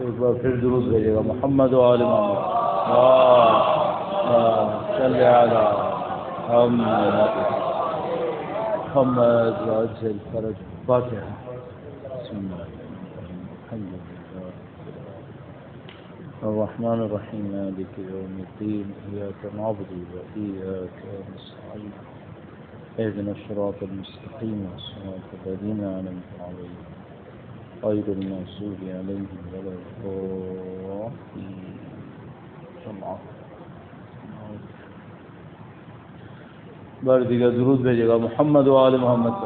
ایک بار پھر درود بھیجے گا محمد و آل محمد صلی علی محمد وعجل فرج فاتحہ بسم اللہ الحمد للہ الرحمن الرحیم مالک یوم الدین ایاک نعبد وإیاک نستعین اهدنا الصراط المستقیم صراط الذین أنعمت علیہم غیر المغضوب علیہم ولا الضالین بار دیگر درود بھیجے گا محمد و آل محمد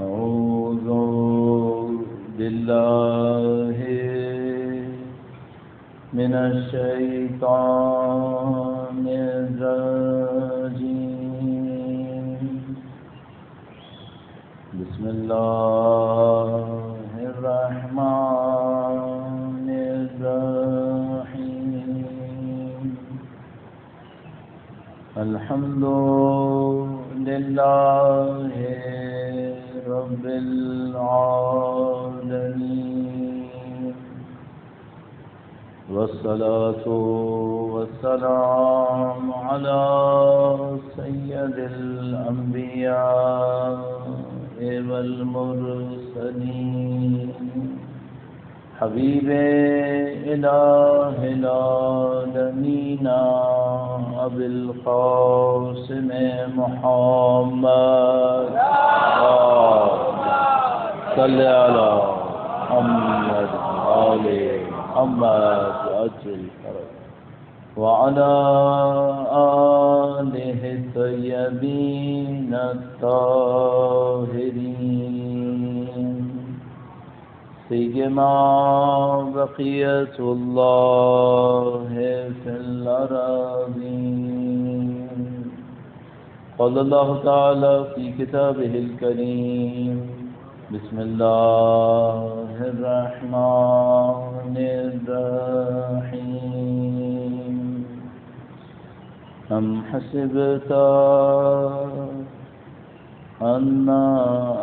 اعوذ باللہ من الشیطان الرجیم بسم اللہ الرحمن الرحیم الحمد للہ رب العالمین والصلاة والسلام على سید الانبیاء والمرسلین حبیب الہ العالمین ابی القاسم محمد صلی علی محمد آل محمد وعجل فرج وعلى آله الطيبين الطاهرين سيما بقية الله في الأراضين قال الله تعالى في كتابه الكريم بسم الله الرحمن الرحيم أم حسبت أن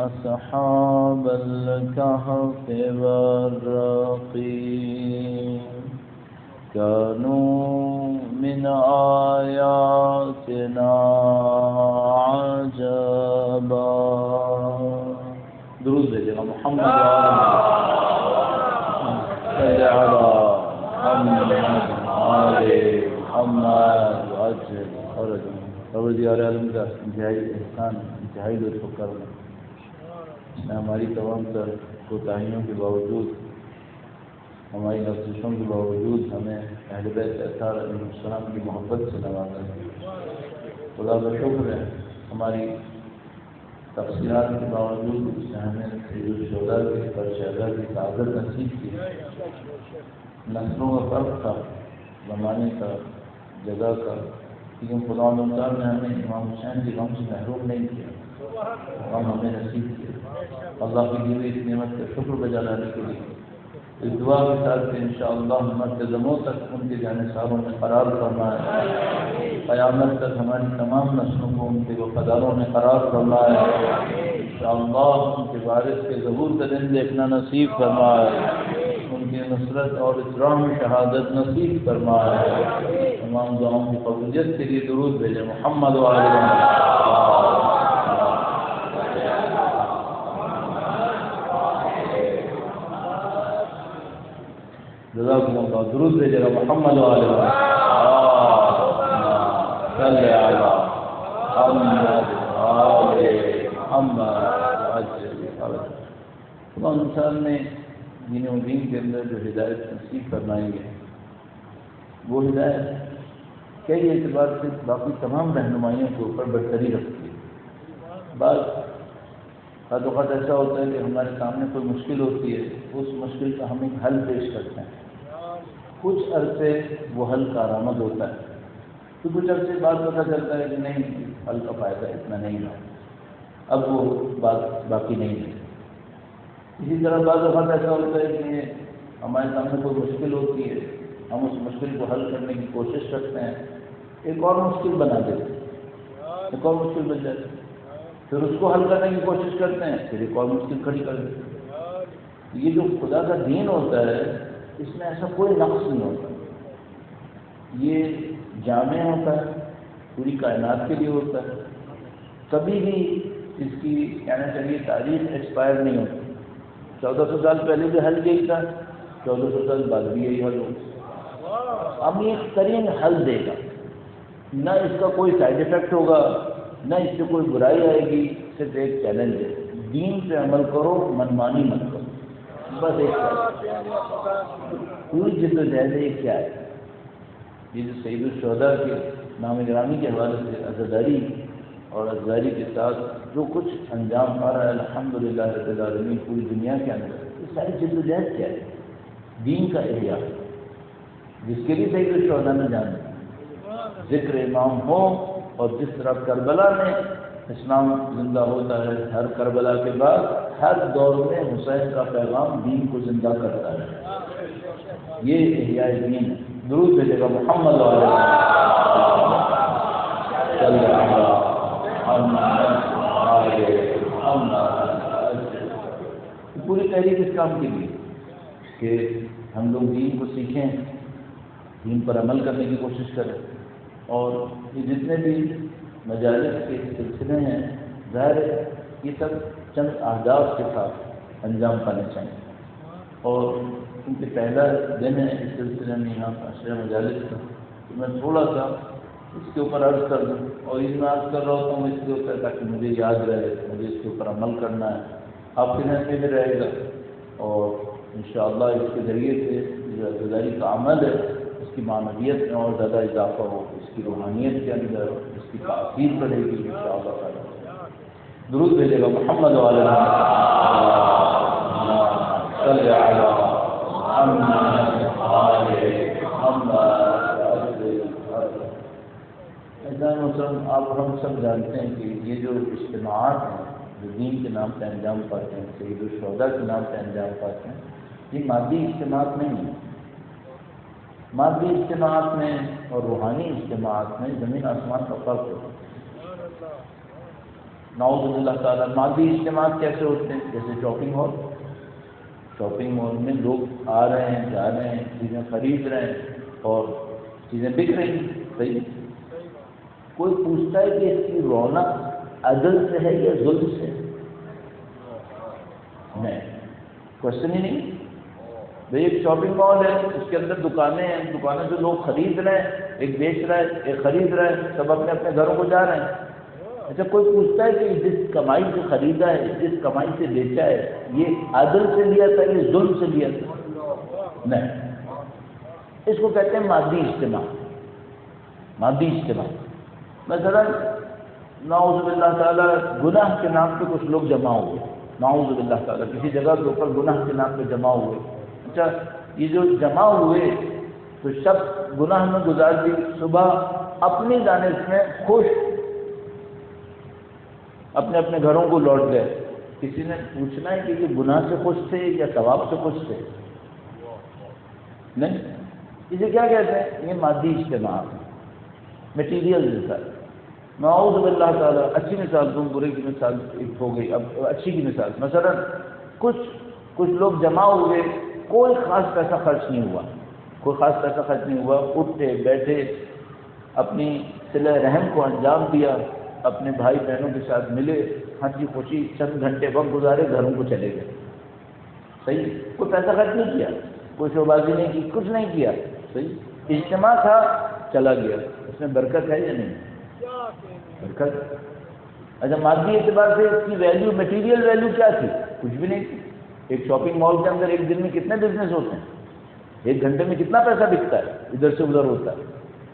أصحاب الكهف والرقيم كانوا من آياتنا عجبا درود بھیجے گا محمد صلی علی محمد آل محمد وعجل فرج پروردگار عالم کا انتہائی احسان انتہائی لطف و کرم نے ہماری تمام تر کوتاہیوں کے باوجود ہماری لفظوں کے باوجود ہمیں اہل بیت اطہار علیہ السلام کی محبت سے نوازا ہے. خدا کا شکر ہے ہماری تفصیلات کے باوجود اس نے ہمیں سید الشہداء کے پر شہداء کی سعادت نصیب کی. نسلوں کا فرق تھا، زمانے کا، جگہ کا، لیکن خدا تعالیٰ نے ہمیں امام حسین کے غم سے محروم نہیں کیا، غم ہمیں نصیب کیا. اللہ کی دی ہوئی اس نعمت کا شکر بجا لانے کے لیے اس دعا کے ساتھ کہ انشاءاللہ مرتزموں تک ان کے جانثاروں میں قرار فرمائے، قیامت تک ہماری تمام نسلوں کو ان کے وفاداروں نے قرار فرمائے. انشاءاللہ ان کے وارث کے ظہور کا دن دیکھنا نصیب فرمائے، ان کی نصرت اور اسراء میں شہادت نصیب فرمائے. تمام دعاؤں کی قبولیت کے لیے درود بھیجے محمد و آل محمد. جزاکم اللہ. درود بھیجے گا محمد و آل محمد صلی علی محمد آل محمد وعجل فرج. اللہ انسان نے دین و دین کے اندر جو ہدایت نصیب فرمائیں گے وہ ہدایت کئی اعتبار سے باقی تمام رہنمائیوں کے اوپر برتری رکھتی ہے. بعض اوقات ایسا ہوتا ہے کہ ہمارے سامنے کوئی مشکل ہوتی ہے، اس مشکل کا ہم ایک حل پیش کرتے ہیں، کچھ عرصے وہ حل کارآمد ہوتا ہے، تو کچھ عرصے بعد پتہ چلتا ہے کہ نہیں، حل کا فائدہ اتنا نہیں ہے، اب وہ بات باقی نہیں ہے. اسی طرح بعض اوقات ایسا ہوتا ہے کہ ہمارے سامنے کوئی مشکل ہوتی ہے، ہم اس مشکل کو حل کرنے کی کوشش کرتے ہیں، ایک اور مشکل بنا دیتے ہیں. ایک اور مشکل بن جاتی ہے، پھر اس کو حل کرنے کی کوشش کرتے ہیں، پھر ایک اور مشکل کھڑی کر دیتے ہیں۔ یہ جو خدا کا دین ہوتا ہے اس میں ایسا کوئی نقص نہیں ہوتا، یہ جامع ہوتا ہے، پوری کائنات کے لیے ہوتا ہے، کبھی بھی اس کی کہنا چاہیے تاریخ ایکسپائر نہیں ہوتی۔ 1400 سال پہلے بھی حل یہی تھا، 1400 سال بعد بھی یہی حل ہوگا۔ اب یہ ترین حل دے گا، نہ اس کا کوئی سائیڈ افیکٹ ہوگا، نہ اس سے کوئی برائی آئے گی، صرف ایک چیلنج ہے، دین پہ عمل کرو، منمانی مت کرو، بس ایک پوری جد و جہد ہے۔ کیا ہے یہ جو سید الشہداء کے نام گرامی کے حوالے سے عزاداری اور عزاداری کے ساتھ جو کچھ انجام آ رہا ہے الحمدللہ رب العالمین پوری دنیا کے اندر، یہ ساری جد و جہد کیا ہے؟ دین کا احیاء، جس کے لیے سید الشہداء نے جانا ذکر امام ہو، اور جس طرح کربلا میں اسلام زندہ ہوتا ہے، ہر کربلا کے بعد ہر دور میں حسین کا پیغام دین کو زندہ کرتا ہے، یہ احیاء دین ہے۔ درود بھیجے گا محمد علیہ پوری تحریک اس کام کے لیے کہ ہم لوگ دین کو سیکھیں، دین پر عمل کرنے کی کوشش کریں، اور یہ جتنے بھی مجالس کے سلسلے ہیں ظاہر ہے یہ سب چند اہداف کے ساتھ انجام پانے چاہیے، اور کیونکہ پہلا دن ہے اس سلسلے میں یہاں عشرہ مجالس کا، تو میں تھوڑا سا اس کے اوپر عرض کر دوں، اور اس میں عرض کر رہا ہوتا ہوں اس کے اوپر تاکہ مجھے یاد رہے، مجھے اس کے اوپر عمل کرنا ہے، آپ کے ذہن میں بھی رہے گا، اور انشاءاللہ اس کے ذریعے سے جو عزاداری کا عمل ہے اس کی معنویت میں اور زیادہ اضافہ ہو، اس کی روحانیت کے اندر اس کی تاثیر بڑھے گی انشاءاللہ تعالیٰ۔ درود بھیجے گا محمد علیہ آپ ہم سب جانتے ہیں کہ یہ جو اجتماعات ہیں جو دین کے نام پہ انجام پاتے ہیں، سید الشہداء کے نام پہ انجام پاتے ہیں، یہ مادی اجتماعات نہیں ہیں۔ مادی اجتماعات میں اور روحانی اجتماعات میں زمین آسمان کا فرق ہوتا ہے۔ نعوذ باللہ تعالیٰ مادی اجتماعات کیسے ہوتے ہیں؟ جیسے شاپنگ مال میں لوگ آ رہے ہیں، جا رہے ہیں، چیزیں خرید رہے ہیں اور چیزیں بک رہی ہیں، صحیح؟ کوئی پوچھتا ہے کہ اس کی رونق عدل سے ہے یا ظلم سے؟ نہیں، کوشچن ہی نہیں۔ بھائی ایک شاپنگ مال ہے، اس کے اندر دکانیں ہیں، دکانیں سے لوگ خرید رہے ہیں، ایک بیچ رہا ہے، ایک خرید رہا ہے، سب اپنے اپنے گھروں کو جا رہے ہیں۔ اچھا کوئی پوچھتا ہے کہ جس کمائی سے خریدا ہے، جس کمائی سے بیچا ہے، یہ عدل سے لیا تھا یہ ظلم سے لیا تھا؟ نہیں، اس کو کہتے ہیں مادی اجتماع۔ مادی اجتماع مثلا نعوذ باللہ تعالیٰ گناہ کے نام پہ کچھ لوگ جمع ہوئے، نعوذ باللہ تعالیٰ کسی جگہ کے اوپر گناہ کے نام پہ جمع ہوئے۔ اچھا یہ جو جمع ہوئے تو شب گناہ میں گزار دی، صبح اپنی دانش میں خوش اپنے اپنے گھروں کو لوٹ گئے۔ کسی نے پوچھنا ہے کہ یہ گناہ سے خوش تھے یا ثواب سے خوش تھے؟ نہیں، اسے کیا کہتے ہیں؟ یہ مادی اجتماع، میٹیریل مثال۔ نعوذ باللہ تعالیٰ اچھی مثال دوں، برے کی مثال ایک ہو گئی، اب اچھی کی مثال مثلا کچھ لوگ جمع ہوئے، کوئی خاص پیسہ خرچ نہیں ہوا، کوئی خاص پیسہ خرچ نہیں ہوا، اٹھے بیٹھے اپنی صلہ رحم کو انجام دیا، اپنے بھائی بہنوں کے ساتھ ملے، ہنسی خوشی چند گھنٹے وقت گزارے، گھروں کو چلے گئے، صحیح؟ کوئی پیسہ خرچ نہیں کیا، کوئی شوبازی نہیں کی، کچھ نہیں کیا، صحیح؟ اجتماع تھا، چلا گیا، اس میں برکت ہے یا نہیں؟ برکت۔ اچھا مادی اعتبار سے اس کی ویلیو، میٹیریل ویلیو کیا تھی؟ کچھ بھی نہیں تھی۔ ایک شاپنگ مال کے اندر ایک دن میں کتنے بزنس ہوتے ہیں؟ ایک گھنٹے میں کتنا پیسہ بکتا ہے، ادھر سے ادھر ہوتا ہے۔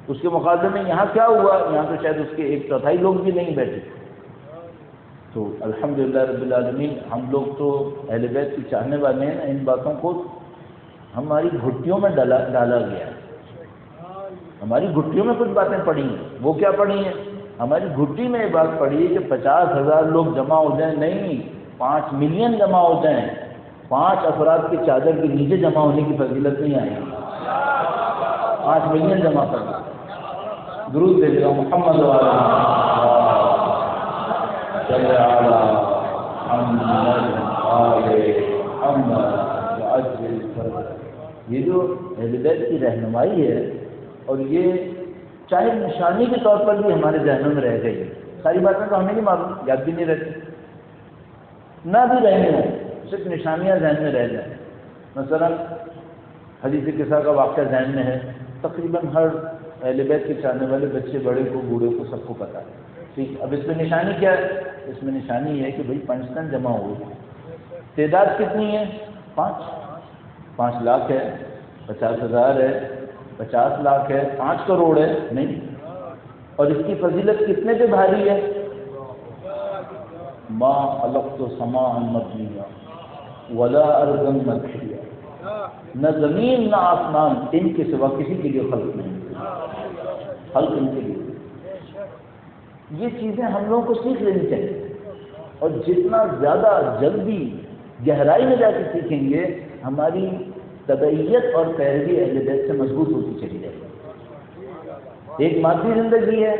اس کے مقابلے میں یہاں کیا ہوا؟ یہاں تو شاید اس کے 1/4 لوگ بھی نہیں بیٹھے۔ تو الحمدللہ رب العالمین ہم لوگ تو اہل بیت کی چاہنے والے ہیں، ان باتوں کو ہماری گھٹیوں میں ڈالا گیا ہے۔ ہماری گھٹیوں میں کچھ باتیں پڑی ہیں، وہ کیا پڑی ہیں؟ ہماری گھٹی میں یہ بات پڑی ہے کہ 50,000 لوگ جمع ہو جائیں، نہیں 5 ملین جمع ہو جائیں، 5 افراد کی چادر کے نیچے جمع ہونے کی فضیلت نہیں آئی، 5 ملین جمع کر دو۔ درود بھیجے گا محمد علیہ صل علی محمد آل محمد وعجل فرجهم۔ یہ جو اہل بیت کی رہنمائی ہے، اور یہ چاہے نشانی کے طور پر بھی ہمارے ذہنوں میں رہ گئی ہے، ساری باتیں تو ہمیں نہیں معلوم، یاد بھی نہیں رہتی، نہ بھی رہنے ہوں، صرف نشانیاں ذہن میں رہ جائیں۔ مثلا حدیث قصہ کا واقعہ ذہن میں ہے، تقریباً ہر اہل بیت کے چاہنے والے بچے بڑے کو بوڑھے کو سب کو پتہ ہے، ٹھیک۔ اب اس میں نشانی کیا ہے؟ اس میں نشانی ہے کہ بھئی پنجتن جمع ہو گئی، تعداد کتنی ہے؟ 5 لاکھ ہے، 50,000 ہے، 50 لاکھ ہے، 5 کروڑ ہے؟ نہیں۔ اور اس کی فضیلت کتنے پہ بھاری ہے؟ ما خلقت سماء مبنیہ ولا ارضا مدحیہ، نہ زمین نہ آسمان ان کے سوا کسی کے لیے خلق نہیں، خلق ان کے لیے۔ یہ چیزیں ہم لوگوں کو سیکھ لینی چاہیے، اور جتنا زیادہ جلدی گہرائی میں جا کے سیکھیں گے، ہماری تبعیت اور پیروی اہل بیت سے مضبوط ہوتی چلی جائے گی۔ ایک مادی زندگی ہے،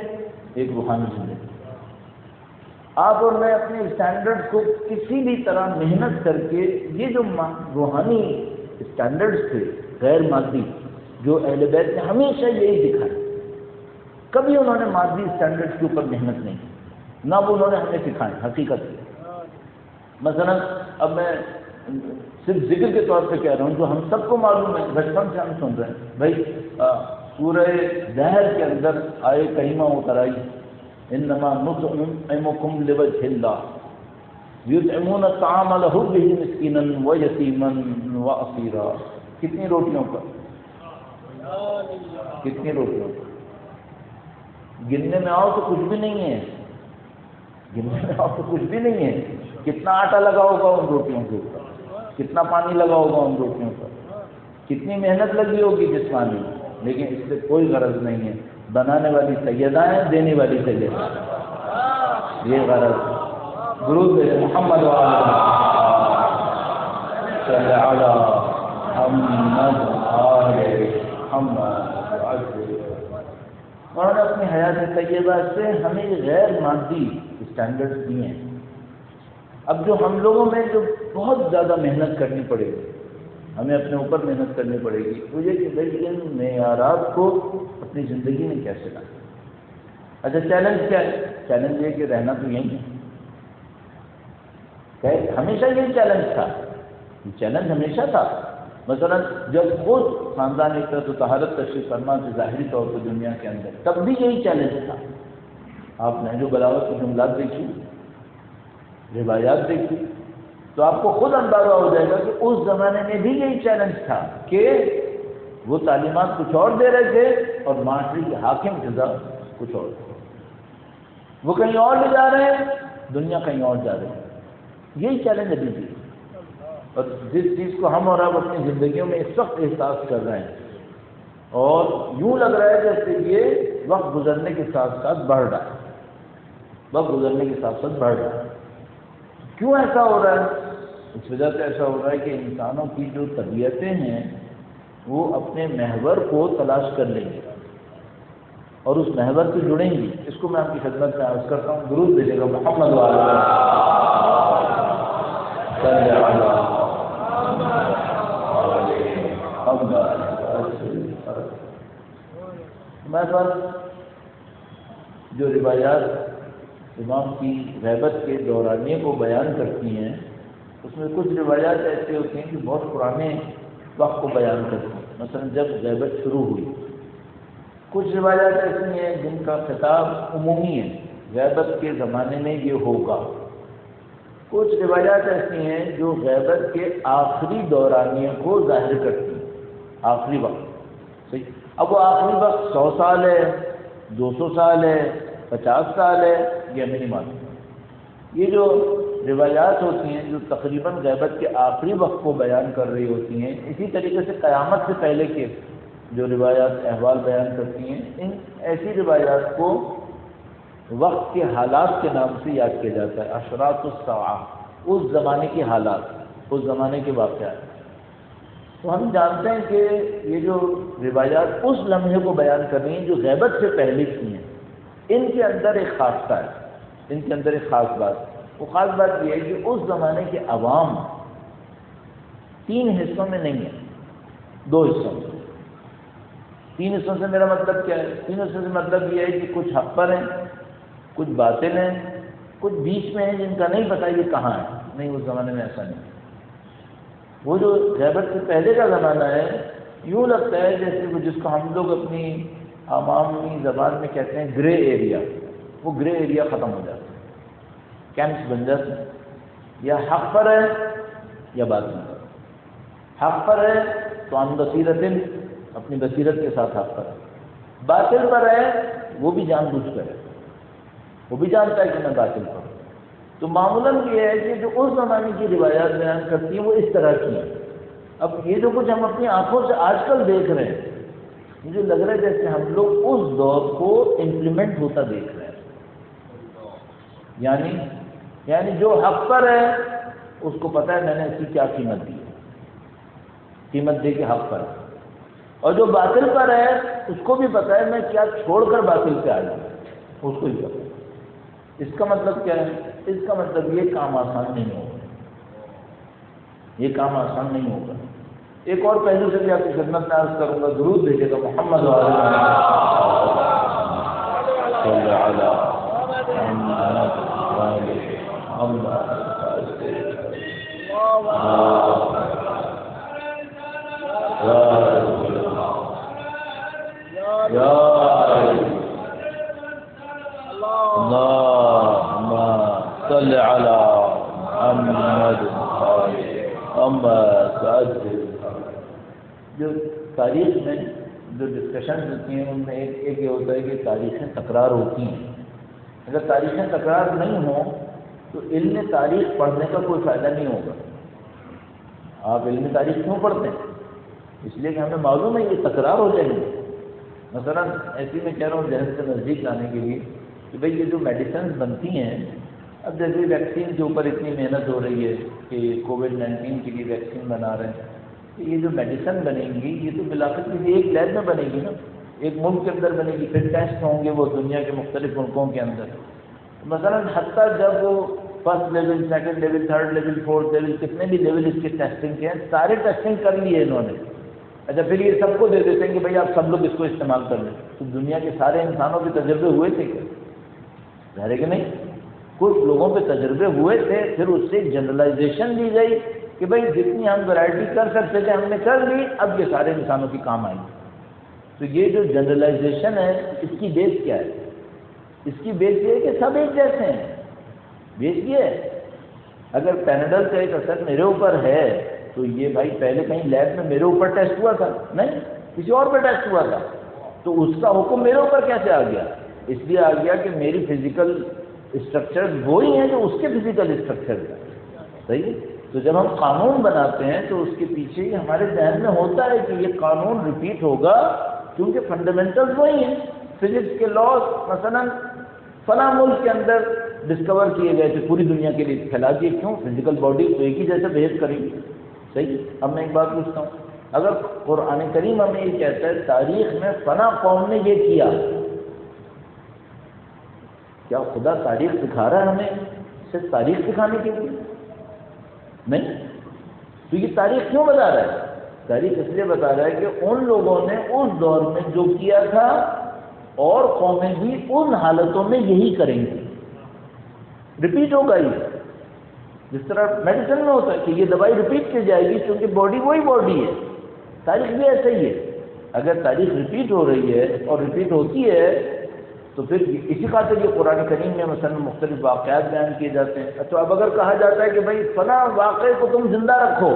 ایک روحانی زندگی۔ آپ اور میں اپنے اسٹینڈرڈ کو کسی بھی طرح محنت کر کے، یہ جو روحانی اسٹینڈرڈز تھے غیر مادی، جو اہل بیت نے ہمیشہ یہی دکھایا، کبھی انہوں نے مادی اسٹینڈرڈز کے اوپر محنت نہیں کی، نہ وہ انہوں نے ہمیں سکھائے حقیقت سے۔ مثلا اب میں صرف ذکر کے طور پہ کہہ رہا ہوں، جو ہم سب کو معلوم ہے، بچپن سے ہم سن رہے ہیں، بھائی سورہ دہر کے اندر آئے کریمہ اتر آئی، انما نطعمکم لوجہ اللہ یطعمون الطعام لحبہ مسکینا ویتیما واسیرا۔ کتنی روٹیوں پر؟ کتنی روٹیوں پر؟ گننے میں آؤ تو کچھ بھی نہیں ہے، گننے میں آؤ تو کچھ بھی نہیں ہے۔ کتنا آٹا لگا ہوگا ان روٹیوں کے اوپر، کتنا پانی لگا ہوگا ان روٹیوں پر، کتنی محنت لگی ہوگی جسمانی، لیکن اس سے کوئی غرض نہیں ہے۔ بنانے والی سیدہ ہیں، دینے والی سیدہ، یہ غرض۔ درود محمد صلی علی محمد آل محمد۔ انہوں نے اپنی حیات طیبہ سے ہمیں غیر مادی اسٹینڈرڈز دیے ہیں۔ اب جو ہم لوگوں میں جو بہت زیادہ محنت کرنی پڑے گی، ہمیں اپنے اوپر محنت کرنی پڑے گی، وہ یہ کہ بھائی ان معیارات کو اپنی زندگی میں کیسے لائیں۔ اچھا چیلنج کیا ہے؟ چیلنج یہ کہ رہنا تو یہی ہے، ہمیشہ یہی چیلنج تھا، چیلنج ہمیشہ تھا۔ مثلا جب خود خاندان عفت و طہارت تشریف فرما سے ظاہری طور پر دنیا کے اندر، تب بھی یہی چیلنج تھا۔ آپ نہج و بلاغت کے جملات دیکھیے، روایات دیکھیے، تو آپ کو خود اندازہ ہو جائے گا کہ اس زمانے میں بھی یہی چیلنج تھا کہ وہ تعلیمات کچھ اور دے رہے تھے اور معاشرے کے حاکم جزا کچھ اور تھے، وہ کہیں اور لے جا رہے ہیں، دنیا کہیں اور جا رہی ہے۔ یہی چیلنج ابھی بھی، اور جس چیز کو ہم اور آپ اپنی زندگیوں میں اس وقت احساس کر رہے ہیں، اور یوں لگ رہا ہے جیسے یہ وقت گزرنے کے ساتھ ساتھ بڑھ رہا ہے، وقت گزرنے کے ساتھ ساتھ بڑھ رہا ہے۔ کیوں ایسا ہو رہا ہے؟ اس وجہ سے ایسا ہو رہا ہے کہ انسانوں کی جو طبیعتیں ہیں وہ اپنے محور کو تلاش کر لیں گے اور اس محور سے جڑیں گی۔ اس کو میں آپ کی خدمت میں عرض کرتا ہوں، درود بھیجے گا محمد صلی علی ہمارے پاس جو روایات امام کی غیبت کے دورانیے کو بیان کرتی ہیں، اس میں کچھ روایات ایسے ہوتی ہیں کہ بہت پرانے وقت کو بیان کرتی ہیں، مثلا جب غیبت شروع ہوئی۔ کچھ روایات ایسی ہیں جن کا خطاب عمومی ہے، غیبت کے زمانے میں یہ ہوگا۔ کچھ روایات ایسی ہیں جو غیبت کے آخری دورانیے کو ظاہر کرتی ہیں، آخری وقت۔ صحیح، اب وہ آخری وقت 100 سال ہے، 200 سال ہے، 50 سال ہے، یہ ہمیں نہیں معلوم۔ یہ جو روایات ہوتی ہیں جو تقریباً غیبت کے آخری وقت کو بیان کر رہی ہوتی ہیں، اسی طریقے سے قیامت سے پہلے کے جو روایات احوال بیان کرتی ہیں، ان ایسی روایات کو وقت کے حالات کے نام سے یاد کیا جاتا ہے، اشراط الساعہ، اس زمانے کے حالات، اس زمانے کے واقعات۔ تو ہم جانتے ہیں کہ یہ جو روایات اس لمحے کو بیان کر رہی ہیں جو غیبت سے پہلے کی ہیں، ان کے اندر ایک خاصہ ہے، ان کے اندر ایک خاص بات، وہ خاص بات یہ ہے کہ اس زمانے کے عوام 3 حصوں میں نہیں ہے، 2 حصوں میں۔ 3 حصوں سے میرا مطلب کیا ہے؟ 3 حصوں سے مطلب یہ ہے کہ کچھ حق پر ہیں، کچھ باطل ہیں، کچھ بیچ میں ہیں جن کا نہیں پتہ یہ کہاں ہے۔ نہیں، اس زمانے میں ایسا نہیں۔ وہ جو غیبت سے پہلے کا زمانہ ہے، یوں لگتا ہے جیسے وہ جس کو ہم لوگ اپنی عوامی زبان میں کہتے ہیں گرے ایریا، وہ گرے ایریا ختم ہو جاتا ہے، کیمپس بن جاتے ہیں، یا حق پر ہے یا باطل پر۔ حق پر ہے تو عن بصیرت، اپنی بصیرت کے ساتھ حق پر ہے، باطل پر ہے وہ بھی جان بوجھ کر ہے، وہ بھی جانتا ہے کہ میں باطل پر ہوں۔ تو معمولاً یہ ہے کہ جو اس زمانے کی روایات بیان کرتی ہیں وہ اس طرح کی ہیں۔ اب یہ جو کچھ ہم اپنی آنکھوں سے آج کل دیکھ رہے ہیں، مجھے لگ رہا ہے جیسے ہم لوگ اس دور کو امپلیمنٹ ہوتا دیکھ رہے ہیں، یعنی جو حق پر ہے اس کو پتہ ہے میں نے اس کی کیا قیمت دی ہے، قیمت دے کے حق پر ہے، اور جو باطل پر ہے اس کو بھی پتہ ہے میں کیا چھوڑ کر باطل پہ آ جاؤں، اس کو ہی پتہ ہے۔ اس کا مطلب کیا ہے؟ اس کا مطلب یہ کام آسان نہیں ہوگا، یہ کام آسان نہیں ہوگا۔ ایک اور پہلو سے بھی آپ کی خدمت میں عرض کروں گا، درود بھیجے گا محمد صلی علی محمد جو تاریخ میں جو ڈسکشنز ہوتی ہیں ان میں ایک یہ ہوتا ہے کہ تاریخیں تکرار ہوتی ہیں۔ اگر تاریخیں تکرار نہیں ہوں تو علم تاریخ پڑھنے کا کوئی فائدہ نہیں ہوگا۔ آپ علم تاریخ کیوں پڑھتے ہیں؟ اس لیے کہ ہمیں معلوم ہے یہ تکرار ہو جائیں گے۔ مثلا ایسی میں کہہ رہا ہوں ذہن سے نزدیک لانے کے لیے کہ بھئی یہ جو میڈیسنز بنتی ہیں، اب جیسے ویکسین کے اوپر اتنی محنت ہو رہی ہے کہ کووڈ-19 کے لیے ویکسین بنا رہے ہیں، تو یہ جو میڈیسن بنے گی یہ تو بالآخر کسی ایک لیب میں بنے گی نا، ایک ملک کے اندر بنے گی، پھر ٹیسٹ ہوں گے وہ دنیا کے مختلف ملکوں کے اندر۔ مثلا حتیٰ جب وہ first level, second level, third level, fourth level, کتنے بھی لیول اس کی ٹیسٹنگ کے ہیں، سارے ٹیسٹنگ کر لیے انہوں نے۔ اچھا پھر یہ سب کو دے دیتے ہیں کہ بھائی آپ سب لوگ اس کو استعمال کر لیں، تو دنیا کے سارے انسانوں کے تجربے ہوئے تھے کیا؟ ظاہر ہے کہ نہیں، کچھ لوگوں پہ تجربے ہوئے تھے، پھر اس سے جنرلائزیشن دی گئی کہ بھائی جتنی ہم ورائٹی کر سکتے تھے ہم نے کر لی، اب یہ سارے انسانوں کی کام آئی۔ تو یہ جو جنرلائزیشن ہے اس کی بیس کیا ہے؟ اس کی بیس یہ ہے کہ سب ایک جیسے ہیں۔ بیس یہ ہے اگر پیناڈول کا ایک اثر میرے اوپر ہے تو یہ بھائی پہلے کہیں لیب میں میرے اوپر ٹیسٹ ہوا تھا؟ نہیں، کسی اور پہ ٹیسٹ ہوا تھا، تو اس کا حکم میرے اوپر کیسے آ گیا؟ اس لیے آ گیا کہ میری فزیکل اسٹرکچر وہی ہیں جو اس کے فزیکل اسٹرکچر ہے۔ صحیح ہے؟ تو جب ہم قانون بناتے ہیں تو اس کے پیچھے یہ ہمارے ذہن میں ہوتا ہے کہ یہ قانون ریپیٹ ہوگا، کیونکہ فنڈامنٹلز وہی ہیں۔ فزکس کے لاز مثلا فلاں ملک کے اندر ڈسکور کیے گئے تھے، پوری دنیا کے لیے پھیلا دیے، کیوں؟ فزیکل باڈی تو ایک ہی جیسے بہیو کرے گی۔ صحیح۔ اب میں ایک بات پوچھتا ہوں، اگر قرآن کریم ہمیں یہ کہتا ہے تاریخ میں فلاں قوم نے یہ کیا، کیا خدا تاریخ سکھا رہا ہے ہمیں صرف تاریخ سکھانے کے لیے؟ نہیں۔ تو یہ تاریخ کیوں بتا رہا ہے؟ تاریخ اس لیے بتا رہا ہے کہ ان لوگوں نے اس دور میں جو کیا تھا اور قومیں بھی ان حالتوں میں یہی کریں گی، ریپیٹ ہوگا یہ۔ جس طرح میڈیسن میں ہوتا ہے کہ یہ دوائی ریپیٹ کی جائے گی کیونکہ باڈی وہی باڈی ہے، تاریخ بھی ایسا ہی ہے۔ اگر تاریخ ریپیٹ ہو رہی ہے اور ریپیٹ ہوتی ہے تو پھر اسی خاطر یہ قرآن کریم میں مثلا مختلف واقعات بیان کیے جاتے ہیں۔ اچھا اب اگر کہا جاتا ہے کہ بھائی فلاں واقعے کو تم زندہ رکھو،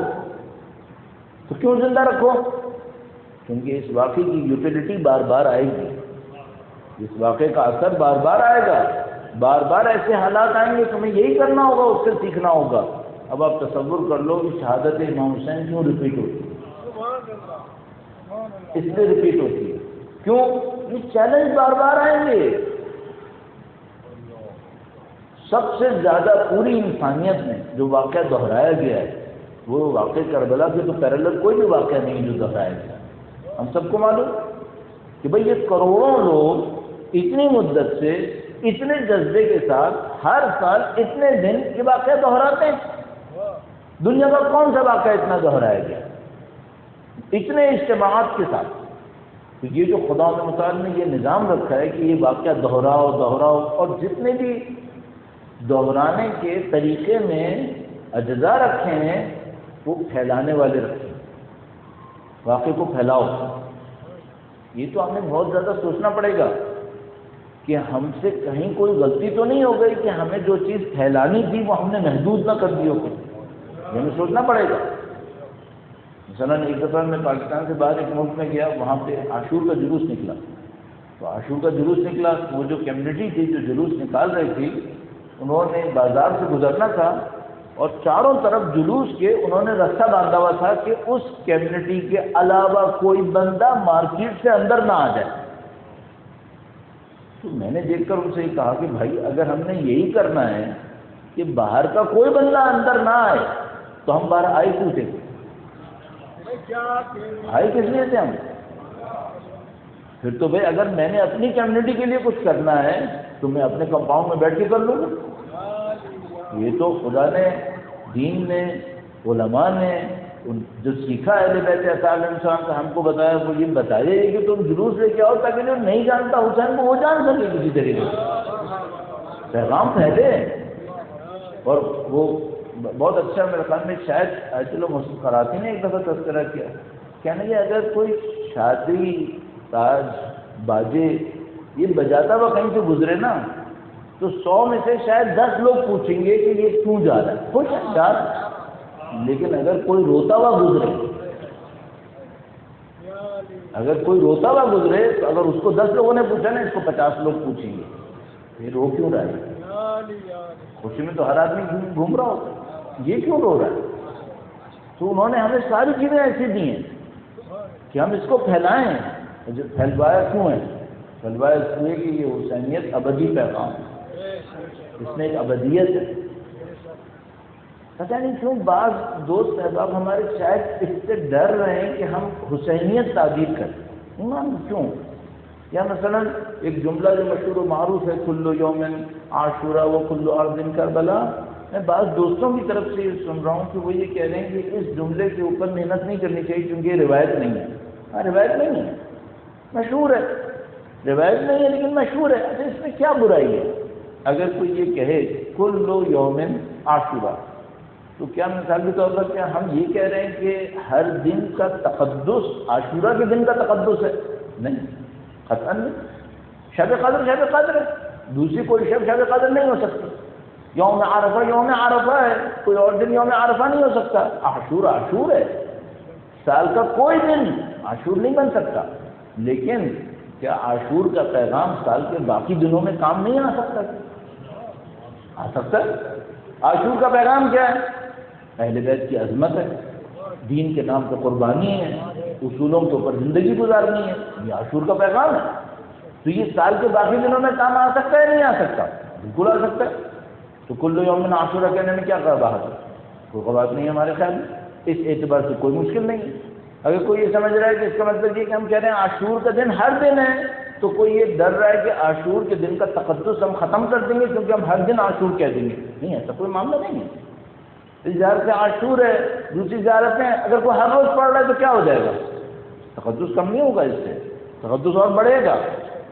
تو کیوں زندہ رکھو؟ کیونکہ اس واقعے کی یوٹیلیٹی بار بار آئے گی، اس واقعے کا اثر بار بار آئے گا، بار بار ایسے حالات آئیں گے، تمہیں یہی کرنا ہوگا، اس سے سیکھنا ہوگا۔ اب آپ تصور کر لو کہ شہادت امام حسین کیوں ریپیٹ ہوتی ہے؟ اس لیے ریپیٹ ہوتی ہے کیوں؟ یہ چیلنج بار بار آئیں گے۔ سب سے زیادہ پوری انسانیت میں جو واقعہ دہرایا گیا ہے وہ واقعہ کربلا کے تو پیرالل کوئی بھی واقعہ نہیں جو دہرایا گیا۔ ہم سب کو معلوم کہ بھئی یہ کروڑوں لوگ اتنی مدت سے اتنے جذبے کے ساتھ ہر سال اتنے دن یہ واقعہ دہراتے ہیں. دنیا کا کون سا واقعہ اتنا دہرایا گیا اتنے اجتماعات کے ساتھ؟ تو یہ جو خدا متعال نے یہ نظام رکھا ہے کہ یہ واقعہ دہراؤ دہراؤ، اور جتنے بھی دہرانے کے طریقے میں اجزاء رکھے ہیں وہ پھیلانے والے رکھے ہیں. واقعے کو پھیلاؤ. یہ تو ہمیں بہت زیادہ سوچنا پڑے گا کہ ہم سے کہیں کوئی غلطی تو نہیں ہو گئی کہ ہمیں جو چیز پھیلانی تھی وہ ہم نے محدود نہ کر دی ہو. یہ ہمیں سوچنا پڑے گا. مثلاً ایک دفعہ میں پاکستان سے باہر ایک ملک میں گیا، وہاں پہ عاشور کا جلوس نکلا. تو عاشور کا جلوس نکلا، وہ جو کمیونٹی تھی جو جلوس نکال رہی تھی انہوں نے بازار سے گزرنا تھا اور چاروں طرف جلوس کے انہوں نے رستہ باندھا ہوا تھا کہ اس کمیونٹی کے علاوہ کوئی بندہ مارکیٹ سے اندر نہ آ جائے. تو میں نے دیکھ کر ان سے یہ کہا کہ بھائی اگر ہم نے یہی کرنا ہے کہ باہر کا کوئی بندہ اندر نہ آئے تو ہم باہر آئے کیوں تھے؟ آئے کس لیے تھے ہم؟ پھر تو بھائی اگر میں نے اپنی کمیونٹی کے لیے کچھ کرنا ہے تو میں اپنے کمپاؤنڈ میں بیٹھ کے کر لوں گا. یہ تو خدا نے، دین نے، علماء نے جو سیکھا ہے اہل بیت علیہ السلام کا ہم کو بتایا، وہ یہ بتایا ہے کہ تم جلوس لے کے آؤ تاکہ جو نہیں جانتا حسین کو وہ جان سکے کسی طریقے سے. پیغام پھیلے. اور وہ بہت اچھا میرے خیال میں شاید آیت اللہ محسن قراتی نے ایک دفعہ تذکرہ کیا، کہنے کہ اگر کوئی شادی تاج باجے یہ بجاتا ہوا کہیں سے گزرے نا تو 100 میں سے شاید 10 لوگ پوچھیں گے کہ یہ کیوں جا رہا ہے، خوش جا رہا ہے. لیکن اگر کوئی روتا ہوا گزرے، اگر کوئی روتا ہوا گزرے تو اگر اس کو 10 لوگوں نے پوچھا نا، اس کو 50 لوگ پوچھیں گے یہ رو کیوں رہا ہے؟ خوشی میں تو ہر آدمی گھوم رہا ہوتا ہے، یہ کیوں رو رہا ہے؟ تو انہوں نے ہمیں ساری چیزیں ایسی دی ہیں کہ ہم اس کو پھیلائیں. جو پھیلوایا کیوں ہے؟ پھیلوایا اس لیے کہ یہ حسینیت ابدی پیغام ہے، اس میں ایک ابدیت ہے. پتہ نہیں کیوں بعض دوست احباب ہمارے شاید اس سے ڈر رہے ہیں کہ ہم حسینیت تعبیر کریں. ایمان کیوں؟ یا مثلا ایک جملہ جو مشہور و معروف ہے، کل یوم عاشورا و کل ارض کربلا. میں بعض دوستوں کی طرف سے یہ سن رہا ہوں کہ وہ یہ کہہ رہے ہیں کہ اس جملے کے اوپر محنت نہیں کرنی چاہیے کیونکہ یہ روایت نہیں ہے. ہاں روایت نہیں ہے، مشہور ہے. روایت نہیں ہے لیکن مشہور ہے. اچھا اس میں کیا برائی ہے؟ اگر کوئی یہ کہے کل یوم عاشورا تو کیا مثال کے طور پر کیا ہم یہ کہہ رہے ہیں کہ ہر دن کا تقدس عاشورا کے دن کا تقدس ہے؟ نہیں، قطعاً نہیں. شب قدر شب قدر ہے، دوسری کوئی شب قدر نہیں ہو سکتی. یوم عرفہ ہے، کوئی اور دن یوم عرفہ نہیں ہو سکتا. عاشور ہے. سال کا کوئی دن عاشور نہیں بن سکتا. لیکن کیا عاشور کا پیغام سال کے باقی دنوں میں کام نہیں آ سکتا؟ آ سکتا ہے. عاشور کا پیغام کیا ہے؟ اہل بیت کی عظمت ہے، دین کے نام پہ قربانی ہے، اصولوں کے اوپر زندگی گزارنی ہے. یہ عاشور کا پیغام ہے. تو یہ سال کے باقی دنوں میں کام آ سکتا ہے نہیں آ سکتا؟ بالکل آ سکتا ہے. تو کل یوم عاشورا کہنے میں کیا بات ہے؟ کوئی بات نہیں ہے ہمارے خیال میں. اس اعتبار سے کوئی مشکل نہیں ہے. اگر کوئی یہ سمجھ رہا ہے کہ اس کا مطلب یہ کہ ہم کہہ رہے ہیں عاشور کا دن ہر دن ہے، تو کوئی یہ ڈر رہا ہے کہ عاشور کے دن کا تقدس ہم ختم کر دیں گے کیونکہ ہم ہر دن عاشور کہہ دیں گے. نہیں، ایسا کوئی معاملہ نہیں ہے. زیارت عاشور ہے، دوسری زیارتیں اگر کوئی ہر روز پڑھ رہا ہے تو کیا ہو جائے گا؟ تقدس کم نہیں ہوگا، اس سے تقدس اور بڑھے گا.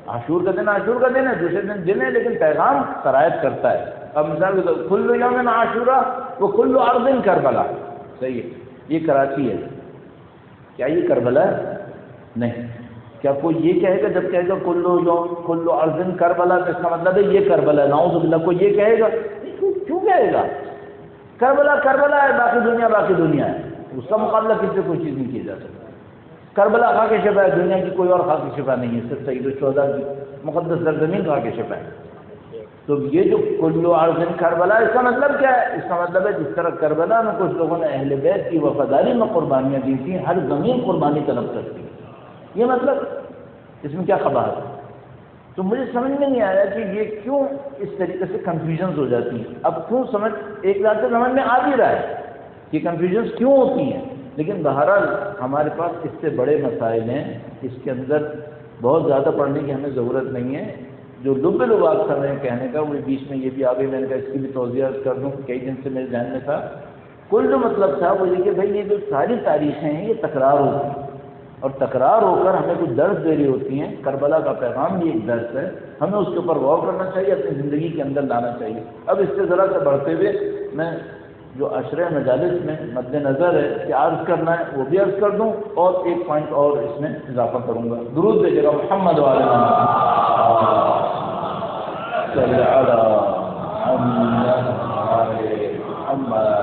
عاشور کا دن عاشور کا دن ہے، دوسرے دن ہے، لیکن پیغام سرایت کرتا ہے. اب مثال کے طور کل یوم عاشورا و کل ارض کربلا. صحیح ہے، یہ کراچی ہے. کیا یہ کربلا ہے؟ نہیں. کیا کوئی یہ کہے گا جب کہے گا کل ارض کربلا تو اس کا مطلب ہے یہ کربلا ہے؟ نعوذ باللہ کوئی یہ کہے گا؟ کیوں کہے گا؟ کربلا ہے، باقی دنیا ہے. اس کا مقابلہ کس سے کوئی چیز نہیں کی جا سکتی. کربلا خاک شفا ہے، دنیا کی کوئی اور خاک شفا نہیں ہے، صرف سید الشہداء کی مقدس سرزمین خاک شفا ہے. تو یہ جو کل ارض کربلا، اس کا مطلب کیا ہے؟ اس کا مطلب ہے جس طرح کربلا میں کچھ لوگوں نے اہل بیت کی وفاداری میں قربانیاں دی تھیں، ہر زمین قربانی طلب کرتی ہے. یہ مطلب اس میں کیا قباحت ہے؟ تو مجھے سمجھ میں نہیں آیا کہ یہ کیوں اس طریقے سے کنفیوژنز ہو جاتی ہیں. اب کیوں ایک رات سے سمجھ میں آ بھی رہا ہے کہ کنفیوژنز کیوں ہوتی ہیں، لیکن بہرحال ہمارے پاس اس سے بڑے مسائل ہیں. اس کے اندر بہت زیادہ پڑھنے کی ہمیں ضرورت نہیں ہے. جو لب لباب تھا میں کہنے کا، وہ بیچ میں یہ بھی آ گئی، میں نے کہا اس کی بھی توضیح کر دوں، کئی دن سے میرے ذہن میں تھا۔ کل جو مطلب تھا وہ یہ کہ بھائی یہ جو ساری تاریخیں ہیں یہ تکرار ہوتی ہیں، اور تکرار ہو کر ہمیں کچھ درس دے رہی ہوتی ہیں۔ کربلا کا پیغام بھی ایک درس ہے، ہمیں اس کے اوپر غور کرنا چاہیے، اپنی زندگی کے اندر لانا چاہیے۔ اب اس سے ذرا سے بڑھتے ہوئے میں جو عشرہ مجالس میں مد نظر ہے کہ عرض کرنا ہے وہ بھی عرض کر دوں، اور ایک پوائنٹ اور اس میں اضافہ کروں گا۔ درود بھیجیے گا محمد وعلی صلی علی محمد۔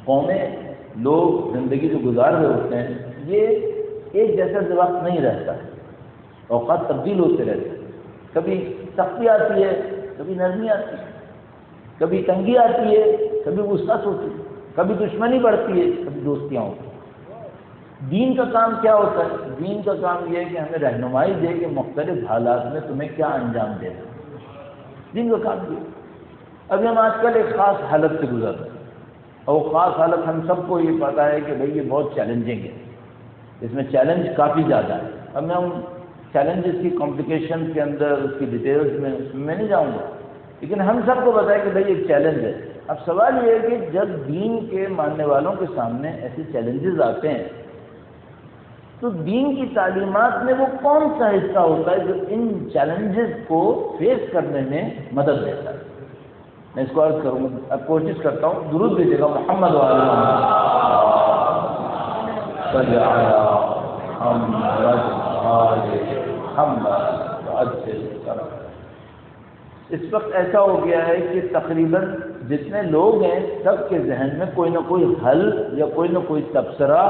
قومیں، لوگ زندگی جو گزار رہے ہوتے ہیں یہ ایک جیسا وقت نہیں رہتا ہے، اوقات تبدیل ہوتے رہتے ہیں۔ کبھی سختی آتی ہے، کبھی نرمی آتی ہے، کبھی تنگی آتی ہے، کبھی وسعت ہوتی ہے، کبھی دشمنی بڑھتی ہے، کبھی دوستیاں ہوتی ہیں۔ دین کا کام کیا ہوتا ہے؟ دین کا کام یہ ہے کہ ہمیں رہنمائی دے کہ مختلف حالات میں تمہیں کیا انجام دینا۔ دین کا کام یہ۔ ابھی ہم آج کل ایک خاص حالت سے گزر رہے ہیں، اور وہ خاص حالت ہم سب کو یہ پتہ ہے کہ بھئی یہ بہت چیلنجنگ ہے، اس میں چیلنج کافی زیادہ ہے۔ اب میں ان چیلنجز کی کمپلیکیشن کے اندر، اس کی ڈیٹیلز میں نہیں جاؤں گا، لیکن ہم سب کو پتہ ہے کہ بھئی ایک چیلنج ہے۔ اب سوال یہ ہے کہ جب دین کے ماننے والوں کے سامنے ایسے چیلنجز آتے ہیں تو دین کی تعلیمات میں وہ کون سا حصہ ہوتا ہے جو ان چیلنجز کو فیس کرنے میں مدد دیتا ہے؟ میں اس کو عرض کروں گا، اب کوشش کرتا ہوں۔ درود بھیجیے گا محمد وعلی محمد۔ اس وقت ایسا ہو گیا ہے کہ تقریباً جتنے لوگ ہیں سب کے ذہن میں کوئی نہ کوئی حل یا کوئی نہ کوئی تبصرہ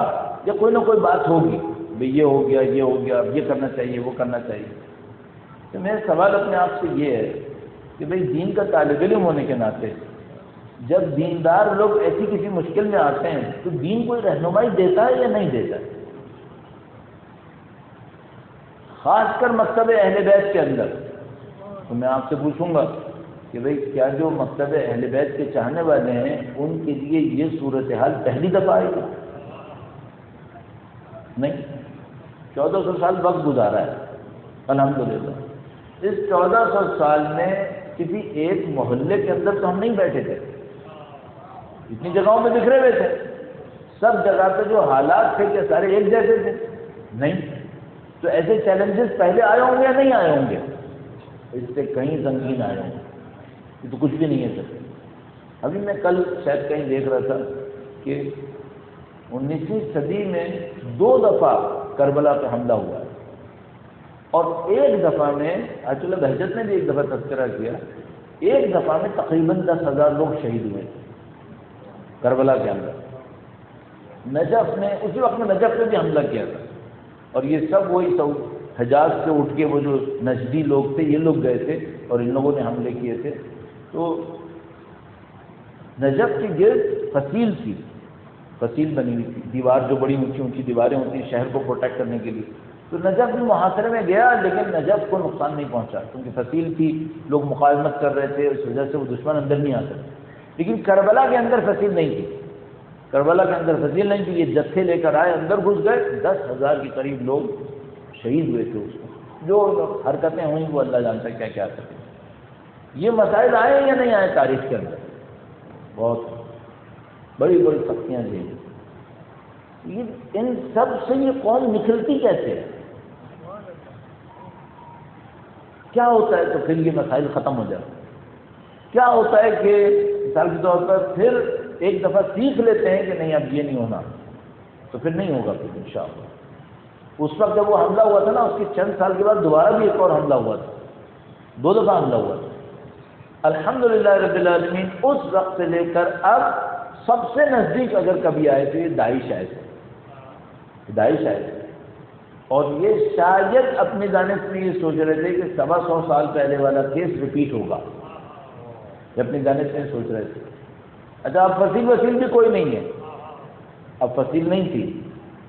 یا کوئی نہ کوئی بات ہوگی، بھئی یہ ہو گیا، یہ ہو گیا، اب یہ کرنا چاہیے، وہ کرنا چاہیے۔ تو میرا سوال اپنے آپ سے یہ ہے کہ بھئی دین کا طالب علم ہونے کے ناطے جب دیندار لوگ ایسی کسی مشکل میں آتے ہیں تو دین کوئی رہنمائی دیتا ہے یا نہیں دیتا ہے؟ خاص کر مکتب اہل بیت کے اندر تو میں آپ سے پوچھوں گا کہ بھئی کیا جو مکتب اہل بیت کے چاہنے والے ہیں ان کے لیے یہ صورتحال پہلی دفعہ آئی ہے؟ نہیں، 1400 سال وقت گزارا ہے الحمدللہ۔ اس 1400 سال میں کسی ایک محلے کے اندر تو ہم نہیں بیٹھے تھے، اتنی جگہوں میں بکھرے ہوئے تھے، سب جگہ پہ جو حالات تھے کیا سارے ایک جیسے تھے؟ نہیں۔ تو ایسے چیلنجز پہلے آئے ہوں گے یا نہیں آئے ہوں گے؟ اس سے کہیں سنگین آئے ہوں گے، یہ تو کچھ بھی نہیں ہے سر۔ ابھی میں کل شاید کہیں دیکھ رہا تھا کہ 19ویں صدی میں 2 دفعہ کربلا پہ حملہ ہوا ہے، اور ایک دفعہ میں آیت اللہ بہجت نے بھی ایک دفعہ تذکرہ کیا، ایک دفعہ میں تقریباً 10,000 لوگ شہید ہوئے کربلا کے اندر۔ نجف میں اسی وقت میں نجف نے بھی حملہ کیا تھا، اور یہ سب وہی حجاز سے اٹھ کے وہ جو نجدی لوگ تھے یہ لوگ گئے تھے اور ان لوگوں نے حملے کیے تھے۔ تو نجف کی گرد فصیل تھی، فصیل بنی ہوئی تھی، دیوار جو بڑی اونچی اونچی دیواریں ہوتی ہیں شہر کو پروٹیکٹ کرنے کے لیے۔ تو نجف بھی محاصرے میں گیا لیکن نجف کو نقصان نہیں پہنچا کیونکہ فصیل تھی، لوگ مقاومت کر رہے تھے، اس وجہ سے وہ دشمن اندر نہیں آ سکتے۔ لیکن کربلا کے اندر فصیل نہیں تھی، کربلا کے اندر فصیل نہیں تھی، یہ جتھے لے کر آئے، اندر گھس گئے، 10,000 کے قریب لوگ شہید ہوئے تھے۔ اس کو جو حرکتیں ہوئیں وہ اللہ جانتا ہے کیا کیا کرتے ہیں۔ یہ مسائل آئے یا نہیں آئے تاریخ کے اندر؟ بہت بڑی بڑی سختیاں دی، ان سب سے یہ قوم نکلتی کیسے ہے؟ کیا ہوتا ہے تو پھر یہ مسائل ختم ہو جاتے ہیں؟ کیا ہوتا ہے کہ مثال کے طور پر پھر ایک دفعہ سیکھ لیتے ہیں کہ نہیں اب یہ نہیں ہونا، تو پھر نہیں ہوگا پھر انشاءاللہ۔ اس وقت جب وہ حملہ ہوا تھا نا، اس کے چند سال کے بعد دوبارہ بھی ایک اور حملہ ہوا تھا، 2 دفعہ حملہ ہوا تھا۔ الحمدللہ رب العالمین اس وقت سے لے کر اب سب سے نزدیک اگر کبھی آئے تو یہ داعش آئے تھے، داعش آئے تھے، اور یہ شاید اپنی دانش میں یہ سوچ رہے تھے کہ 125 سال پہلے والا کیس ریپیٹ ہوگا، یہ اپنی دانش میں سوچ رہے تھے۔ اچھا اب فصیل بھی کوئی نہیں ہے، اب فصیل نہیں تھی،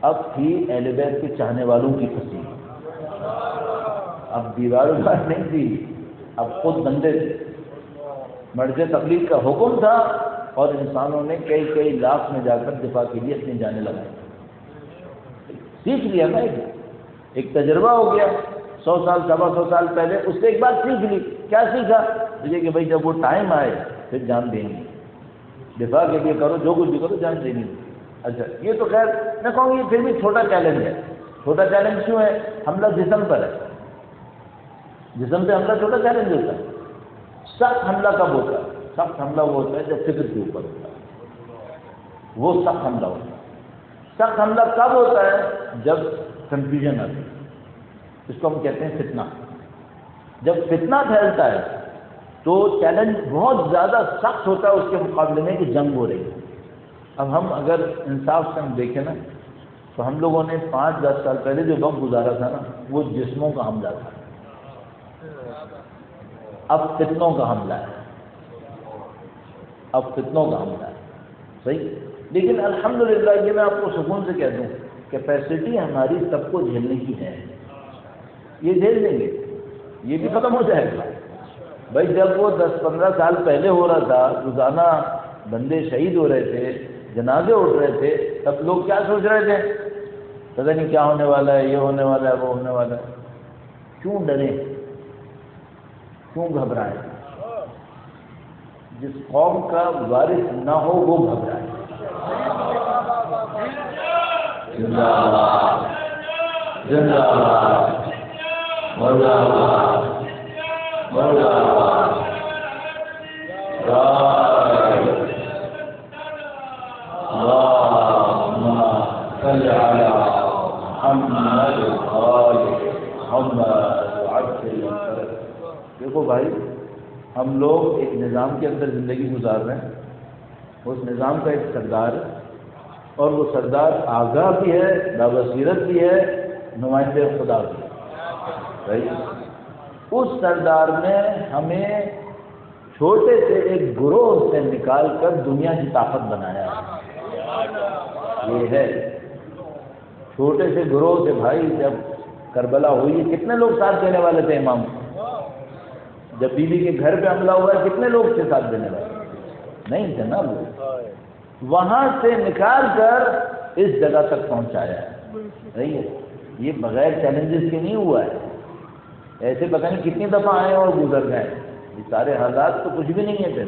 اب تھی اہل بیت کے چاہنے والوں کی فصیل۔ اب دیواروں پر نہیں تھی، اب خود بندے تھے، مرض تقلید کا حکم تھا، اور انسانوں نے کئی لاکھ میں جا کر دفاع کے لیے اپنی جانیں لگائی۔ سیکھ لیا نا، ایک تجربہ ہو گیا، 100 سال 125 سال پہلے اس سے ایک بات سیکھ لی. کیا سیکھا؟ یہ کہ بھائی جب وہ ٹائم آئے پھر جان دیں گے، دفاع کے لیے کرو، جو کچھ بھی کرو جان دیں گے. اچھا یہ تو خیر میں کہوں گی پھر بھی چھوٹا چیلنج ہے. چھوٹا چیلنج کیوں ہے؟ حملہ جسم پر ہے، جسم پہ حملہ چھوٹا چیلنج ہوتا ہے. سخت حملہ کب ہوتا ہے؟ سخت حملہ وہ ہوتا ہے جب فکر کے اوپر ہوتا ہے، وہ سخت حملہ ہوتا ہے. سخت حملہ کب ہوتا ہے؟ جب کنفیوژن آتی ہے، اس کو ہم کہتے ہیں فتنہ. جب فتنہ پھیلتا ہے تو چیلنج بہت زیادہ سخت ہوتا ہے اس کے مقابلے میں کہ جنگ ہو رہی ہے. اب ہم اگر انصاف سے ہم دیکھیں نا تو ہم لوگوں نے 5-10 سال پہلے جو وقت گزارا تھا نا وہ جسموں کا حملہ تھا، اب فتنوں کا حملہ ہے. اب فتنوں کا حملہ ہے. صحیح. لیکن الحمدللہ یہ میں آپ کو سکون سے کہہ دوں کیپیسٹی ہماری سب کو جھیلنے کی ہے. یہ جھیل لیں گے، یہ بھی ختم ہو جائے گا. بھائی جب وہ 10-15 سال پہلے ہو رہا تھا، روزانہ بندے شہید ہو رہے تھے، جنازے اٹھ رہے تھے، تب لوگ کیا سوچ رہے تھے؟ پتہ نہیں کیا ہونے والا ہے، یہ ہونے والا ہے، وہ ہونے والا ہے. کیوں ڈریں؟ کیوں گھبرائیں؟ جس قوم کا وارث نہ ہو وہ گھبرائے. زندہ باد زندہ باد مرد آباد مرد آباد. اللہم صل علی محمد وآل محمد وعجل. دیکھو بھائی ہم لوگ ایک نظام کے اندر زندگی گزار رہے ہیں. اس نظام کا ایک سردار ہے اور وہ سردار آگاہ بھی ہے، بابصیرت بھی ہے، نمائندے خدا بھی ہے. اس سردار نے ہمیں چھوٹے سے ایک گروہ سے نکال کر دنیا کی طاقت بنایا ہے. یہ ہے چھوٹے سے گروہ سے. بھائی جب کربلا ہوئی کتنے لوگ ساتھ دینے والے تھے امام؟ جب بیوی کے گھر پہ حملہ ہوا ہے کتنے لوگ تھے ساتھ دینے والے؟ نہیں تھے نا لوگ. وہاں سے نکال کر اس جگہ تک پہنچایا ہے. صحیح ہے. یہ بغیر چیلنجز کے نہیں ہوا ہے. ایسے پتہ نہیں کتنی دفعہ آئے اور گزر گئے. یہ سارے حالات تو کچھ بھی نہیں ہے. پھر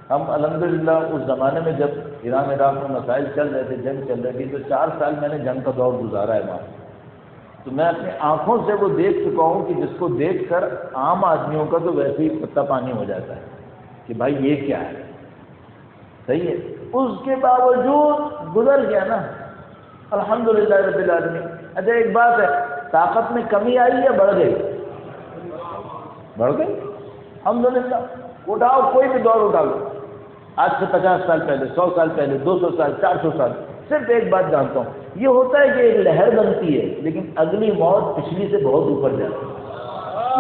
ہم الحمدللہ اس زمانے میں جب ایران عراق میں مسائل چل رہے تھے، جنگ چل رہی تھی، تو 4 سال میں نے جنگ کا دور گزارا ہے وہاں. تو میں اپنی آنکھوں سے وہ دیکھ چکا ہوں کہ جس کو دیکھ کر عام آدمیوں کا تو ویسے ہی پتا پانی ہو جاتا ہے کہ بھائی یہ کیا ہے. صحیح ہے. اس کے باوجود گزر گیا نا الحمدللہ رب العالمین. اچھا ایک بات ہے، طاقت میں کمی آئی یا بڑھ گئی؟ بڑھ گئی الحمدللہ. اٹھاؤ کوئی بھی دور اٹھا لو، آج سے 50 سال پہلے، 100 سال پہلے، 200 سال، 400 سال. صرف ایک بات جانتا ہوں، یہ ہوتا ہے کہ ایک لہر بنتی ہے لیکن اگلی موت پچھلی سے بہت اوپر جاتی ہے.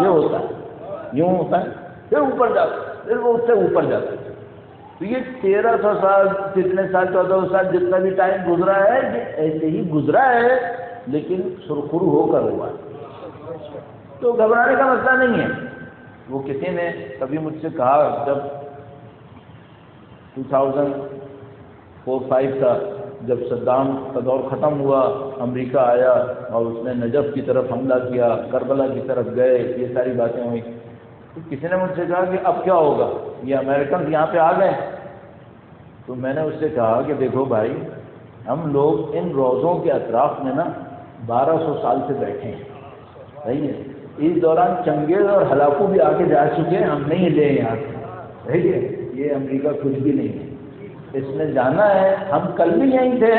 یہ ہوتا ہے، یوں ہوتا ہے، پھر اوپر جاتا ہے، پھر وہ اس سے اوپر جاتا ہے. تو یہ 1300 سال، کتنے سال، 1400 سال جتنا بھی ٹائم گزرا ہے یہ ایسے ہی گزرا ہے لیکن سرخرو ہو کر ہوا ہے. تو گھبرانے کا مسئلہ نہیں ہے. وہ کسی نے کبھی مجھ سے کہا جب 2004-05 کا جب صدام کا دور ختم ہوا، امریکہ آیا اور اس نے نجف کی طرف حملہ کیا، کربلا کی طرف گئے، یہ ساری باتیں ہوئی. تو کسی نے مجھ سے کہا کہ اب کیا ہوگا، یہ امریکن یہاں پہ آ گئے. تو میں نے اس سے کہا کہ دیکھو بھائی ہم لوگ ان روزوں کے اطراف میں نا 1200 سال سے بیٹھے ہیں. صحیح ہے. اس دوران چنگیز اور ہلاکو بھی آگے جا چکے ہیں، ہم نہیں لے یہاں سے. صحیح ہے. یہ امریکہ کچھ بھی نہیں ہے، اس نے جانا ہے. ہم کل بھی یہیں تھے،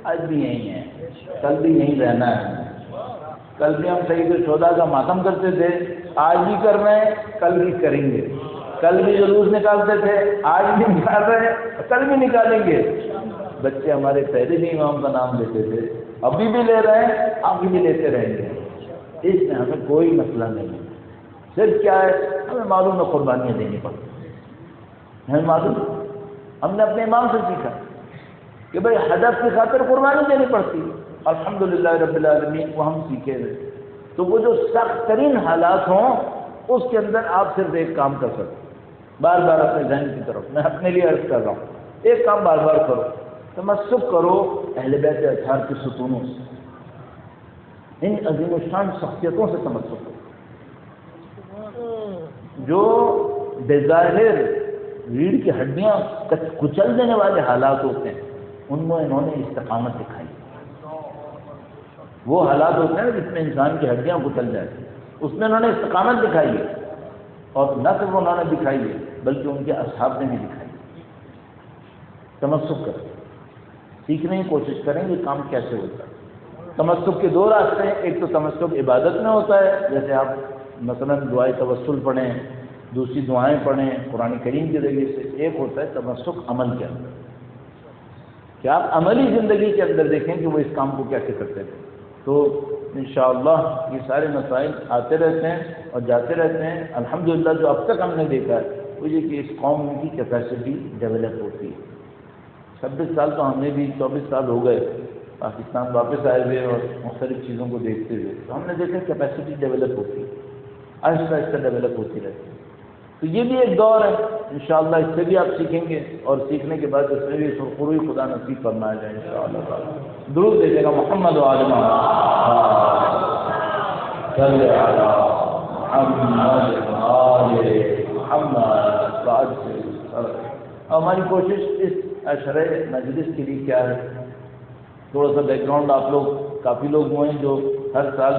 آج بھی یہیں ہیں، کل بھی یہیں رہنا ہے. کل بھی ہم سعید الشہداء کا ماتم کرتے تھے، آج بھی کر رہے ہیں، کل بھی کریں گے. کل بھی جلوس نکالتے تھے، آج بھی نکال رہے ہیں، کل بھی نکالیں گے. بچے ہمارے پہلے بھی امام کا نام لیتے تھے، ابھی بھی لے رہے ہیں، آگے بھی لیتے رہیں گے. اس میں ہمیں کوئی مسئلہ نہیں ہے. صرف کیا ہے، ہمیں معلوم ہے قربانیاں دینی پڑتی ہیں. ہمیں معلوم، ہم نے اپنے امام سے سیکھا کہ بھائی ہدف کی خاطر قربانی دینی پڑتی ہے. الحمدللہ رب العالمین وہ ہم سیکھے ہوئے. تو وہ جو سخت ترین حالات ہوں اس کے اندر آپ صرف ایک کام کر سکتے. بار بار اپنے ذہن کی طرف میں اپنے لیے عرض کر رہا ہوں، ایک کام بار بار کرو، تمسک کرو اہل بیت اطہار کے ستونوں سے. ان عظیم الشان شخصیتوں سے تمسک کرو جو بظاہر ریڑھ کی ہڈیاں کچل دینے والے حالات ہوتے ہیں، ان میں انہوں نے استقامت دکھائی۔ وہ حالات ہوتے ہیں جس میں انسان کی ہڈیاں کچل جاتی ہیں، اس میں انہوں نے استقامت دکھائی ہے، اور نہ صرف انہوں نے دکھائی ہے بلکہ ان کے اصحاب نے بھی دکھائی۔ تمسک کریں، سیکھنے کی کوشش کریں کہ کام کیسے ہوتا ہے۔ تمسک کے دو راستے ہیں، ایک تو تمسک عبادت میں ہوتا ہے، جیسے آپ مثلا دعائے توسل پڑھیں، دوسری دعائیں پڑھیں قرآن کریم کے ذریعے سے۔ ایک ہوتا ہے تمسک عمل کے اندر، کہ آپ عملی زندگی کے اندر دیکھیں کہ وہ اس کام کو کیسے کرتے تھے۔ تو انشاءاللہ یہ سارے مسائل آتے رہتے ہیں اور جاتے رہتے ہیں۔ الحمدللہ جو اب تک ہم نے دیکھا ہے وہ یہ کہ اس قوم کی کیپیسٹی ڈیولپ ہوتی ہے۔ 26 سال تو ہم نے بھی، 24 سال ہو گئے پاکستان واپس آئے ہوئے اور مختلف چیزوں کو دیکھتے ہوئے، تو ہم نے دیکھا کیپیسٹی ڈیولپ ہوتی ہے، آہستہ آہستہ ڈیولپ ہوتی رہتی ہے۔ تو یہ بھی ایک دور ہے، انشاءاللہ اس سے بھی آپ سیکھیں گے، اور سیکھنے کے بعد اس میں بھی سرخروئی خدا نصیب فرمایا جائے انشاءاللہ تعالی۔ درود دیجیے گا محمد و آل محمد صلی علی محمد آل محمد۔ ہماری کوشش اس عشرہ مجلس کے لیے کیا ہے، تھوڑا سا بیک گراؤنڈ، آپ لوگ کافی لوگ ہوئے ہیں جو ہر سال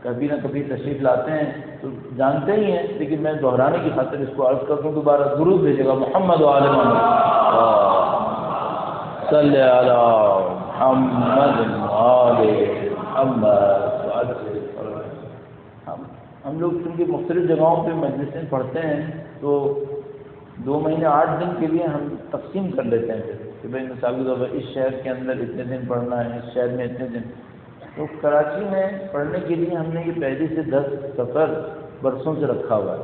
کبھی نہ کبھی تشریف لاتے ہیں تو جانتے ہی ہیں، لیکن میں دہرانے کی خاطر اس کو عرض کر دوں دوبارہ۔ درود بھیجے گا محمد و آل محمد صلی علی محمد آل محمد۔ ہم لوگ چونکہ مختلف جگہوں پہ مجلسیں پڑھتے ہیں تو 2 مہینے 8 دن کے لیے ہم تقسیم کر لیتے ہیں کہ بھائی مثال کے طور پر اس شہر کے اندر اتنے دن پڑھنا ہے، اس شہر میں اتنے دن۔ تو کراچی میں پڑھنے کے لیے ہم نے یہ پہلے سے 10 سفر برسوں سے رکھا ہوا ہے،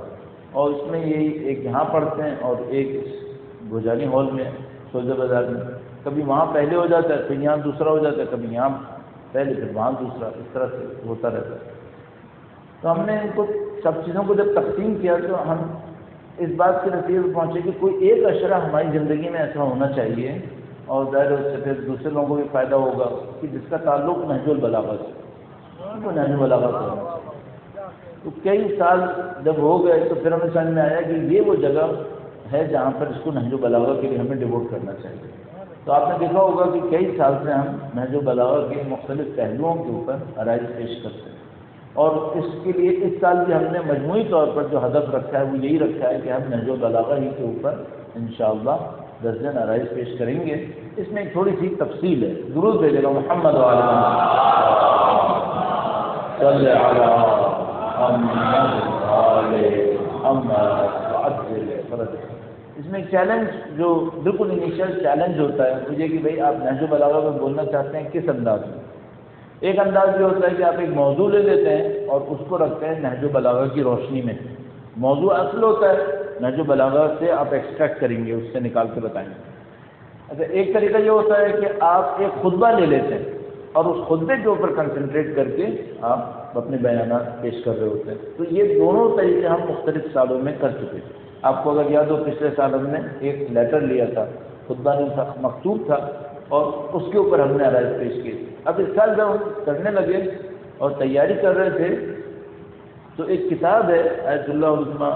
اور اس میں یہ ایک یہاں پڑھتے ہیں اور ایک گوجانی ہال میں سوجا بازار میں، کبھی وہاں پہلے ہو جاتا ہے پھر یہاں دوسرا ہو جاتا ہے، کبھی یہاں پہلے پھر وہاں دوسرا، اس طرح سے ہوتا رہتا ہے۔ تو ہم نے ان کو سب چیزوں کو جب تقسیم کیا تو ہم اس بات کے نتیجے پر پہنچے کہ کوئی ایک عشرہ ہماری زندگی میں ایسا ہونا چاہیے، اور ظاہر اس سے پھر دوسرے لوگوں کو بھی فائدہ ہوگا کہ جس کا تعلق نہج البلاغہ سے، تو نہج البلاغہ سے۔ تو کئی سال جب ہو گئے تو پھر ہمیں سمجھ میں آیا کہ یہ وہ جگہ ہے جہاں پر اس کو نہج البلاغہ کے لیے ہمیں ڈیووٹ کرنا چاہیے۔ تو آپ نے دیکھا ہوگا کہ کئی سال سے ہم نہج البلاغہ کے مختلف پہلوؤں کے اوپر آرائج پیش کرتے ہیں، اور اس کے لیے اس سال بھی ہم نے مجموعی طور پر جو ہدف رکھا ہے وہ یہی رکھا ہے کہ ہم نہج البلاغہ ہی کے اوپر انشاءاللہ 10 دن آرائج پیش کریں گے۔ اس میں ایک تھوڑی سی تفصیل ہے، درود بھیجے گا محمد و آل محمد صلی علی محمد آل محمد۔ اس میں ایک چیلنج جو بالکل انیشیل چیلنج ہوتا ہے مجھے کہ بھئی آپ نہج البلاغہ میں بولنا چاہتے ہیں کس انداز میں۔ ایک انداز یہ ہوتا ہے کہ آپ ایک موضوع لے لیتے ہیں اور اس کو رکھتے ہیں نہج البلاغہ کی روشنی میں۔ موضوع اصل ہوتا ہے، نہج البلاغہ سے آپ ایکسٹریکٹ کریں گے، اس سے نکال کے بتائیں گے۔ اچھا، ایک طریقہ یہ ہوتا ہے کہ آپ ایک خطبہ لے لیتے ہیں اور اس خطبے کے اوپر کنسنٹریٹ کر کے آپ اپنے بیانات پیش کر رہے ہوتے ہیں۔ تو یہ دونوں طریقے ہم مختلف سالوں میں کر چکے ہیں۔ آپ کو اگر یاد ہو پچھلے سال ہم نے ایک لیٹر لیا تھا، خطبہ نہیں تھا، مکتوب تھا، اور اس کے اوپر ہم نے آرائج پیش کی۔ اب اس سال جب ہم کرنے لگے اور تیاری کر رہے تھے تو ایک کتاب ہے آیت اللہ عظمہ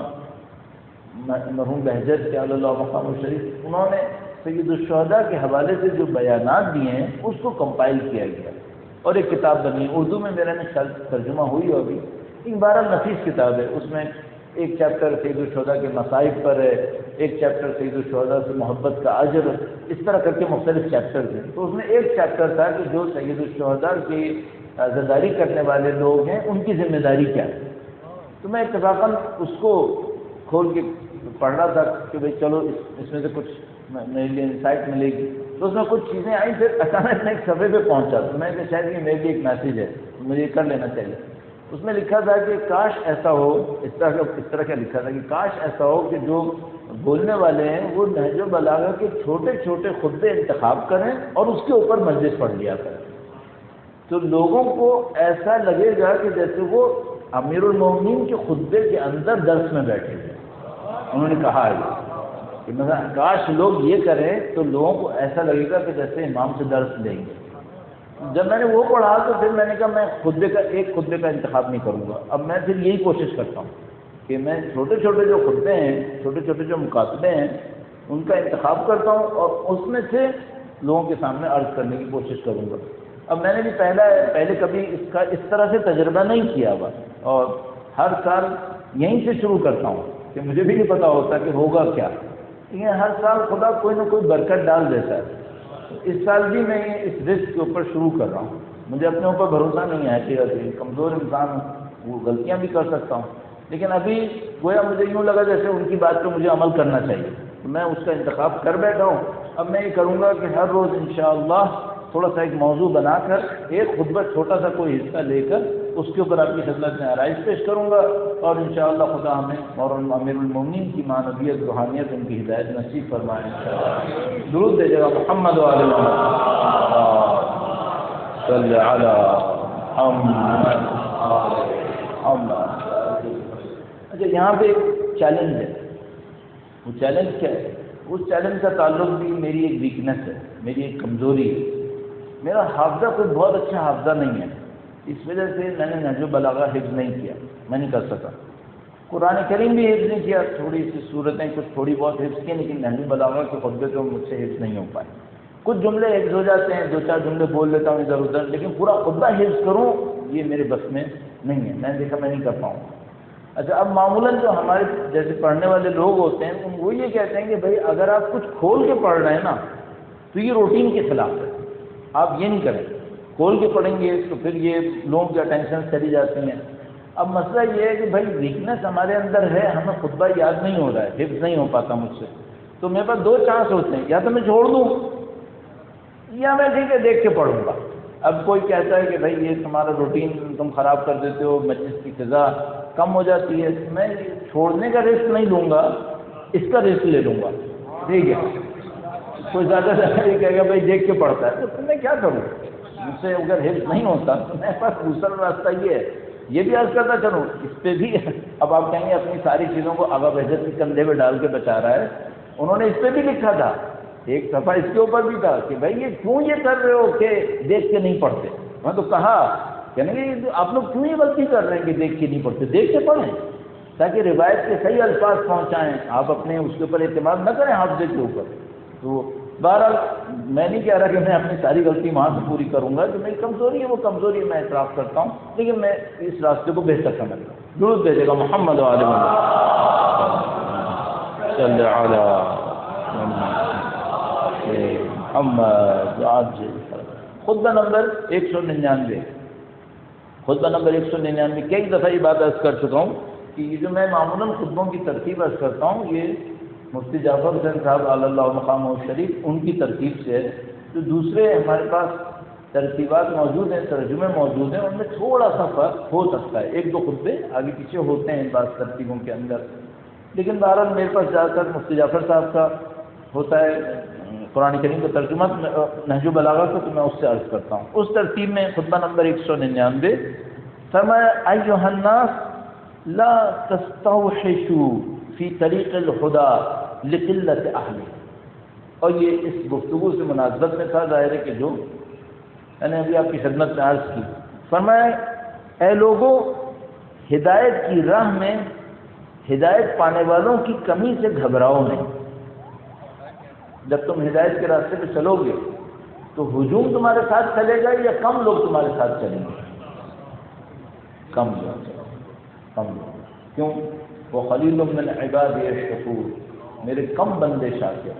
مرحوم بہجت خیال اللہ مقام الشریف، انہوں نے سید الشہداء کے حوالے سے جو بیانات دیے ہیں اس کو کمپائل کیا گیا اور ایک کتاب بنی ہے، اردو میں میرا ترجمہ ہوئی ہوگی۔ ایک بہرحال نفیس کتاب ہے، اس میں ایک چیپٹر سید الشہداء کے مصائب پر ہے، ایک چیپٹر سید الشہداء سے محبت کا اجر، اس طرح کر کے مختلف چیپٹرز ہیں۔ تو اس میں ایک چیپٹر تھا کہ جو سید الشہداء کی عزاداری کرنے والے لوگ ہیں ان کی ذمہ داری کیا ہے۔ تو میں اتفاقاً اس کو کھول کے پڑھ رہا تھا کہ بھئی چلو اس میں سے کچھ میرے لیے انسائٹ ملے گی، تو اس میں کچھ چیزیں آئیں، پھر اچانک میں ایک صفحے پہ پہنچا تو میں کہ شاید یہ میرے لیے ایک میسیج ہے، مجھے یہ کر لینا چاہیے۔ اس میں لکھا تھا کہ کاش ایسا ہو، اس طرح کیا لکھا تھا کہ کاش ایسا ہو کہ جو بولنے والے ہیں وہ نہج البلاغہ کے چھوٹے چھوٹے خطبے انتخاب کریں اور اس کے اوپر مجلس پڑھ لیا کریں، تو لوگوں کو ایسا لگے گا کہ جیسے وہ امیر المومنین کے خطبے کے اندر درس میں بیٹھے ہیں۔ انہوں نے کہا ہے کہ مثلا کاش لوگ یہ کریں تو لوگوں کو ایسا لگے گا کہ جیسے امام سے درس لیں گے۔ جب میں نے وہ پڑھا تو پھر میں نے کہا میں ایک خطبے کا انتخاب نہیں کروں گا. اب میں پھر یہی کوشش کرتا ہوں کہ میں چھوٹے چھوٹے جو خطبے ہیں، چھوٹے چھوٹے جو مکاتبے ہیں، ان کا انتخاب کرتا ہوں اور اس میں سے لوگوں کے سامنے عرض کرنے کی کوشش کروں گا. اب میں نے بھی پہلے کبھی اس طرح سے تجربہ نہیں کیا ہوا، اور ہر سال یہیں سے شروع کرتا ہوں کہ مجھے بھی نہیں پتا ہوتا کہ ہوگا کیا، لیکن ہر سال خدا کوئی نہ کوئی برکت ڈال دیتا ہے. اس سال بھی میں اس رزق کے اوپر شروع کر رہا ہوں. مجھے اپنے اوپر بھروسہ نہیں ہے کہ کمزور انسان ہوں، وہ غلطیاں بھی کر سکتا ہوں، لیکن ابھی گویا مجھے یوں لگا جیسے ان کی بات پہ مجھے عمل کرنا چاہیے، تو میں اس کا انتخاب کر بیٹھا ہوں. اب میں یہ کروں گا کہ ہر روز انشاءاللہ تھوڑا سا ایک موضوع بنا کر ایک خطبہ چھوٹا سا کوئی حصہ لے کر اس کے اوپر آپ کی خدمت میں آرائش پیش کروں گا، اور انشاءاللہ خدا ہمیں مولانا امیر المومنین کی معنویت، روحانیت، ان کی ہدایت نصیب فرمائے انشاءاللہ. درود دیجیے گا محمد وعلی محمد صلی علی محمد. اچھا، یہاں پہ ایک چیلنج ہے. وہ چیلنج کیا ہے؟ اس چیلنج کا تعلق بھی میری ایک ویکنیس ہے، میری ایک کمزوری ہے. میرا حافظہ کوئی بہت اچھا حافظہ نہیں ہے، اس وجہ سے میں نے نہج البلاغہ حفظ نہیں کیا، میں نہیں کر سکا. قرآن کریم بھی حفظ نہیں کیا، تھوڑی سی صورتیں کچھ تھوڑی بہت حفظ کی، لیکن نہج البلاغہ کے خطبے تو مجھ سے حفظ نہیں ہو پائے. کچھ جملے حفظ ہو جاتے ہیں، دو چار جملے بول لیتا ہوں ادھر ادھر، لیکن پورا خطبہ حفظ کروں یہ میرے بس میں نہیں ہے. میں نے دیکھا میں نہیں کر پاؤں. اچھا، اب معمولاً جو ہمارے جیسے پڑھنے والے لوگ ہوتے ہیں وہ یہ کہتے ہیں کہ بھائی اگر آپ کچھ کھول کے پڑھ رہے ہیں نا تو یہ روٹین کے خلاف ہے، آپ یہ نہیں کریں. کھول کے پڑھیں گے تو پھر یہ لوگوں کی اٹینشن چلی جاتی ہیں. اب مسئلہ یہ ہے کہ بھائی ویکنیس ہمارے اندر ہے، ہمیں خطبہ یاد نہیں ہو رہا ہے، حفظ نہیں ہو پاتا مجھ سے. تو میرے پاس دو چانس ہوتے ہیں، یا تو میں چھوڑ دوں یا میں ٹھیک ہے دیکھ کے پڑھوں گا. اب کوئی کہتا ہے کہ بھائی یہ تمہارا روٹین تم خراب کر دیتے ہو، مجلس کی فضا کم ہو جاتی ہے. میں چھوڑنے کا رسک نہیں لوں گا، اس کا رسک لے لوں گا. ٹھیک ہے، کوئی زیادہ یہ کہے گا بھائی دیکھ کے پڑھتا ہے، تو میں کیا کروں؟ مجھ سے اگر حفظ نہیں ہوتا تو میرے پاس دوسرا راستہ یہ ہے. یہ بھی عرض کرتا چلوں اس پہ بھی. اب آپ کہیں گے اپنی ساری چیزوں کو آغا بہجت کے کندھے پہ ڈال کے بچا رہا ہے. انہوں نے اس پہ بھی لکھا تھا، ایک صفحہ اس کے اوپر بھی تھا کہ بھائی یہ کیوں یہ کر رہے ہو کہ دیکھ کے نہیں پڑھتے. میں تو کہا کہنے کہ آپ لوگ کیوں یہ غلطی کر رہے ہیں کہ دیکھ کے نہیں پڑھتے، دیکھ کے پڑھیں تاکہ روایت کے صحیح الفاظ پہنچائیں. آپ اپنے اس کے اوپر اعتماد نہ کریں حافظے کے اوپر. تو بہرحال میں نہیں کہہ رہا کہ میں اپنی ساری غلطی وہاں سے پوری کروں گا، جو میری کمزوری ہے وہ کمزوری میں اعتراف کرتا ہوں، لیکن میں اس راستے کو بہتر سمجھتا ہوں. درود بھیجے گا محمد وعلی صلی علی محمد. خطبہ نمبر 199. خطبہ نمبر 199 کئی دفعہ یہ بات عرض کر چکا ہوں کہ یہ جو میں معمولاً خطبوں کی ترتیب عرض کرتا ہوں یہ مفتی جعفر حسین صاحب علی اللہ مقامہ شریف ان کی ترتیب سے ہے. جو دوسرے ہمارے پاس ترتیبات موجود ہیں، ترجمے موجود ہیں، ان میں تھوڑا سا فرق ہو سکتا ہے، ایک دو خطبے آگے پیچھے ہوتے ہیں بعض ترتیبوں کے اندر. لیکن بہرحال میرے پاس زیادہ تر مفتی جعفر صاحب کا ہوتا ہے قرآن کریم کا ترجمہ نہج البلاغہ کا، تو میں اس سے عرض کرتا ہوں. اس ترتیب میں خطبہ نمبر 199 فرمایا ایھا الناس لا تستوحشوا فی طریق الہدی لقلت اہلہ. اور یہ اس گفتگو سے مناسبت میں تھا، ظاہر ہے کہ جو میں نے ابھی آپ کی خدمت میں عرض کی. فرمایا اے لوگوں، ہدایت کی راہ میں ہدایت پانے والوں کی کمی سے گھبراؤ نہیں. جب تم ہدایت کے راستے پہ چلو گے تو ہجوم تمہارے ساتھ چلے گا یا کم لوگ تمہارے ساتھ چلیں گے؟ کم لوگ. کیوں؟ وہ خلیل من عبادی الشکور، میرے کم بندے شاکر.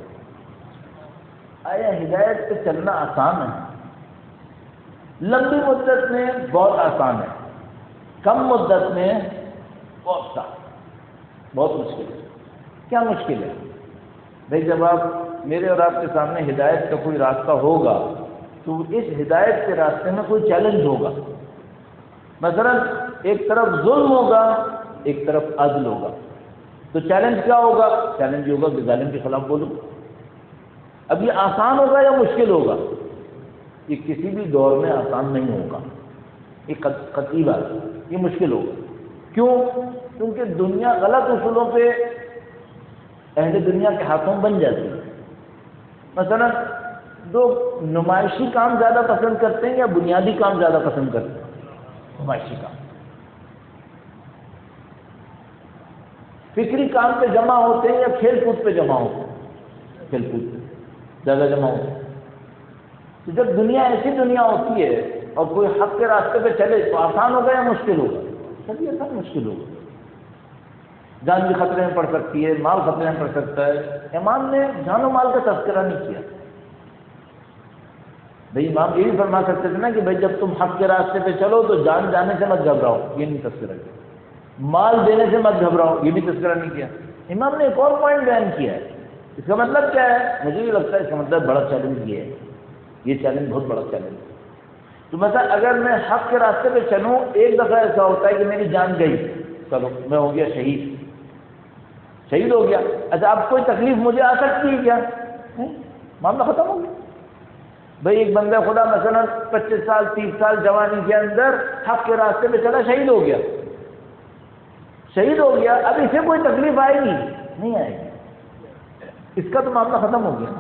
آیا ہدایت پہ چلنا آسان ہے؟ لمبی مدت میں بہت آسان ہے، کم مدت میں بہت سخت، بہت مشکل ہے. کیا مشکل ہے؟ بھائی جب آپ میرے اور آپ کے سامنے ہدایت کا کوئی راستہ ہوگا تو اس ہدایت کے راستے میں کوئی چیلنج ہوگا. مثلا ایک طرف ظلم ہوگا، ایک طرف عدل ہوگا. تو چیلنج کیا ہوگا؟ چیلنج یہ ہوگا کہ ظالم کے خلاف بولو. اب یہ آسان ہوگا یا مشکل ہوگا؟ یہ کسی بھی دور میں آسان نہیں ہوگا، یہ قطعی بات ہے، یہ مشکل ہوگا. کیوں؟ کیونکہ دنیا غلط اصولوں پہ اہل دنیا کے ہاتھوں بن جاتی ہے. مثلا لوگ نمائشی کام زیادہ پسند کرتے ہیں یا بنیادی کام زیادہ پسند کرتے ہیں؟ نمائشی کام. فکری کام پہ جمع ہوتے ہیں یا کھیل کود پہ جمع ہوتے ہیں؟ کھیل کود پہ زیادہ جمع ہوتے ہیں. تو جب دنیا ایسی دنیا ہوتی ہے اور کوئی حق کے راستے پہ چلے تو آسان ہوگا یا مشکل ہوگا؟ سبھی آسان مشکل ہوگا. جان بھی خطرے میں پڑ سکتی ہے، مال خطرے میں پڑ سکتا ہے. امام نے جان و مال کا تذکرہ نہیں کیا. بھائی امام یہ بھی فرما سکتے تھے نا کہ بھائی جب تم حق کے راستے پہ چلو تو جان جانے سے مت گھبراؤ، یہ نہیں تذکرہ کیا. مال دینے سے مت گھبراؤ، یہ بھی تذکرہ نہیں کیا. امام نے ایک اور پوائنٹ بیان کیا ہے. اس کا مطلب کیا ہے؟ مجھے یہ لگتا ہے اس کا مطلب بڑا چیلنج یہ ہے. یہ چیلنج بہت بڑا چیلنج ہے. تو مثلا اگر میں حق کے راستے پہ چلوں، ایک دفعہ ایسا ہوتا ہے کہ میری جان گئی، چلو میں ہو گیا شہید ہو گیا. اچھا اب کوئی تکلیف مجھے آ سکتی ہے کیا؟ معاملہ ختم ہو گیا. بھائی ایک بندہ خدا مثلا 25 سال 30 سال جوانی کے اندر حق کے راستے پہ چلا، شہید ہو گیا. اب اسے کوئی تکلیف آئے گی؟ نہیں آئے گی. اس کا تو معاملہ ختم ہو گیا.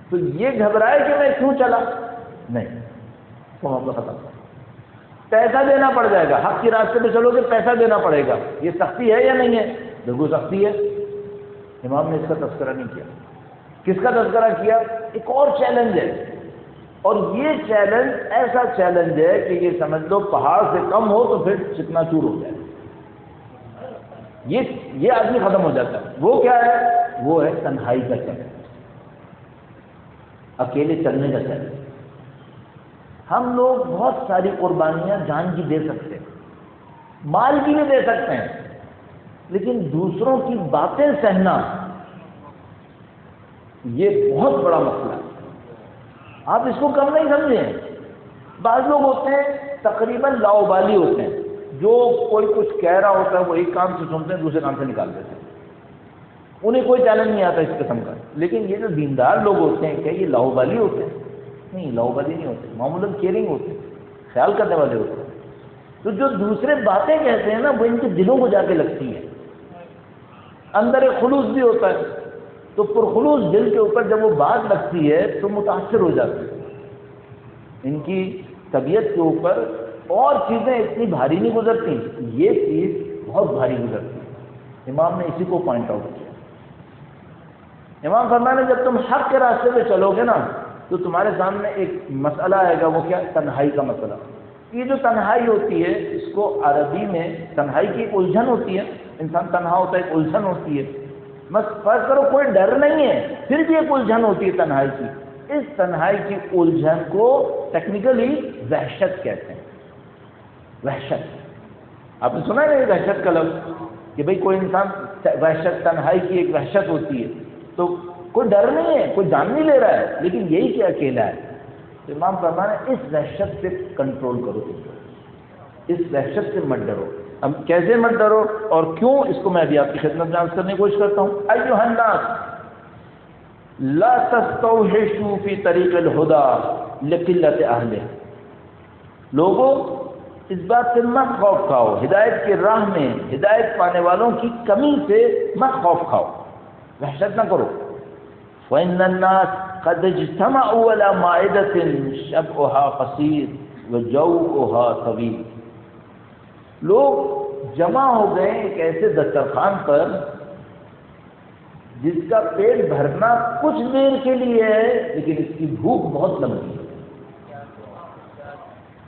تو یہ گھبرائے کہ میں کیوں چلا؟ نہیں، اس کا معاملہ ختم. پیسہ دینا پڑ جائے گا. حق کے راستے پہ چلو گے پیسہ دینا پڑے گا. یہ سختی ہے یا نہیں ہے؟ بالکل سختی ہے. امام نے اس کا تذکرہ نہیں کیا. کس کا تذکرہ کیا؟ ایک اور چیلنج ہے، اور یہ چیلنج ایسا چیلنج ہے کہ یہ سمجھ لو پہاڑ سے کم ہو تو پھر چکنا چور ہو جائے. یہ آدمی ختم ہو جاتا ہے. وہ کیا ہے؟ وہ ہے تنہائی کا چیلنج، اکیلے چلنے کا چیلنج. ہم لوگ بہت ساری قربانیاں جان کی دے سکتے ہیں، مال کی بھی دے سکتے ہیں، لیکن دوسروں کی باتیں سہنا یہ بہت بڑا مسئلہ ہے. آپ اس کو کم نہیں سمجھیں. بعض لوگ ہوتے ہیں تقریباً لاؤبالی ہوتے ہیں، جو کوئی کچھ کہہ رہا ہوتا ہے وہ ایک کام سے سنتے ہیں دوسرے کام سے نکال دیتے ہیں. انہیں کوئی چیلنج نہیں آتا اس قسم کا. لیکن یہ جو دیندار لوگ ہوتے ہیں کیا یہ لاؤبالی ہوتے ہیں؟ نہیں، لاؤبالی نہیں ہوتے. معمولاً کیئرنگ ہوتے ہیں، خیال کرنے والے ہوتے ہیں. تو جو دوسرے باتیں کہتے ہیں نا وہ ان کے دلوں کو جا کے لگتی ہیں. اندر ایک خلوص بھی ہوتا ہے، تو پرخلوص دل کے اوپر جب وہ بات لگتی ہے تو متاثر ہو جاتے ہیں. ان کی طبیعت کے اوپر اور چیزیں اتنی بھاری نہیں گزرتی، یہ چیز بہت بھاری گزرتی ہے. امام نے اسی کو پوائنٹ آؤٹ کیا. امام فرمانے جب تم حق کے راستے پہ چلو گے نا تو تمہارے سامنے ایک مسئلہ آئے گا. وہ کیا؟ تنہائی کا مسئلہ. یہ جو تنہائی ہوتی ہے اس کو عربی میں تنہائی کی ایک الجھن ہوتی ہے. انسان تنہا ہوتا ہے، ایک الجھن ہوتی ہے. بس فرض کرو کوئی ڈر نہیں ہے، پھر بھی ایک الجھن ہوتی ہے تنہائی کی. اس تنہائی کی الجھن کو ٹیکنیکلی وحشت کہتے ہیں. وحشت آپ نے سنا ہے نا وحشت کا لفظ، کہ بھئی کوئی انسان وحشت، تنہائی کی ایک وحشت ہوتی ہے. تو کوئی ڈر نہیں ہے، کوئی جان نہیں لے رہا ہے، لیکن یہی کہ اکیلا ہے. تو امام فرمانا اس وحشت سے کنٹرول کرو، اس وحشت سے مت ڈرو. اب کیسے مت ڈرو اور کیوں، اس کو میں ابھی آپ کی خدمت میں عرض کرنے کی کوشش کرتا ہوں. ایھا الناس لا تستوحشوا فی طریق الہدی لقلۃ اہلہ. لوگوں اس بات سے مت خوف کھاؤ، ہدایت کی راہ میں ہدایت پانے والوں کی کمی سے مت خوف کھاؤ، وحشت نہ کرو. فإن الناس قد اجتمعوا على مائدة شبعها قصير وجوعها طويل. لوگ جمع ہو گئے ایک ایسے دسترخوان پر جس کا پیٹ بھرنا کچھ دیر کے لیے ہے لیکن اس کی بھوک بہت لمبی ہے.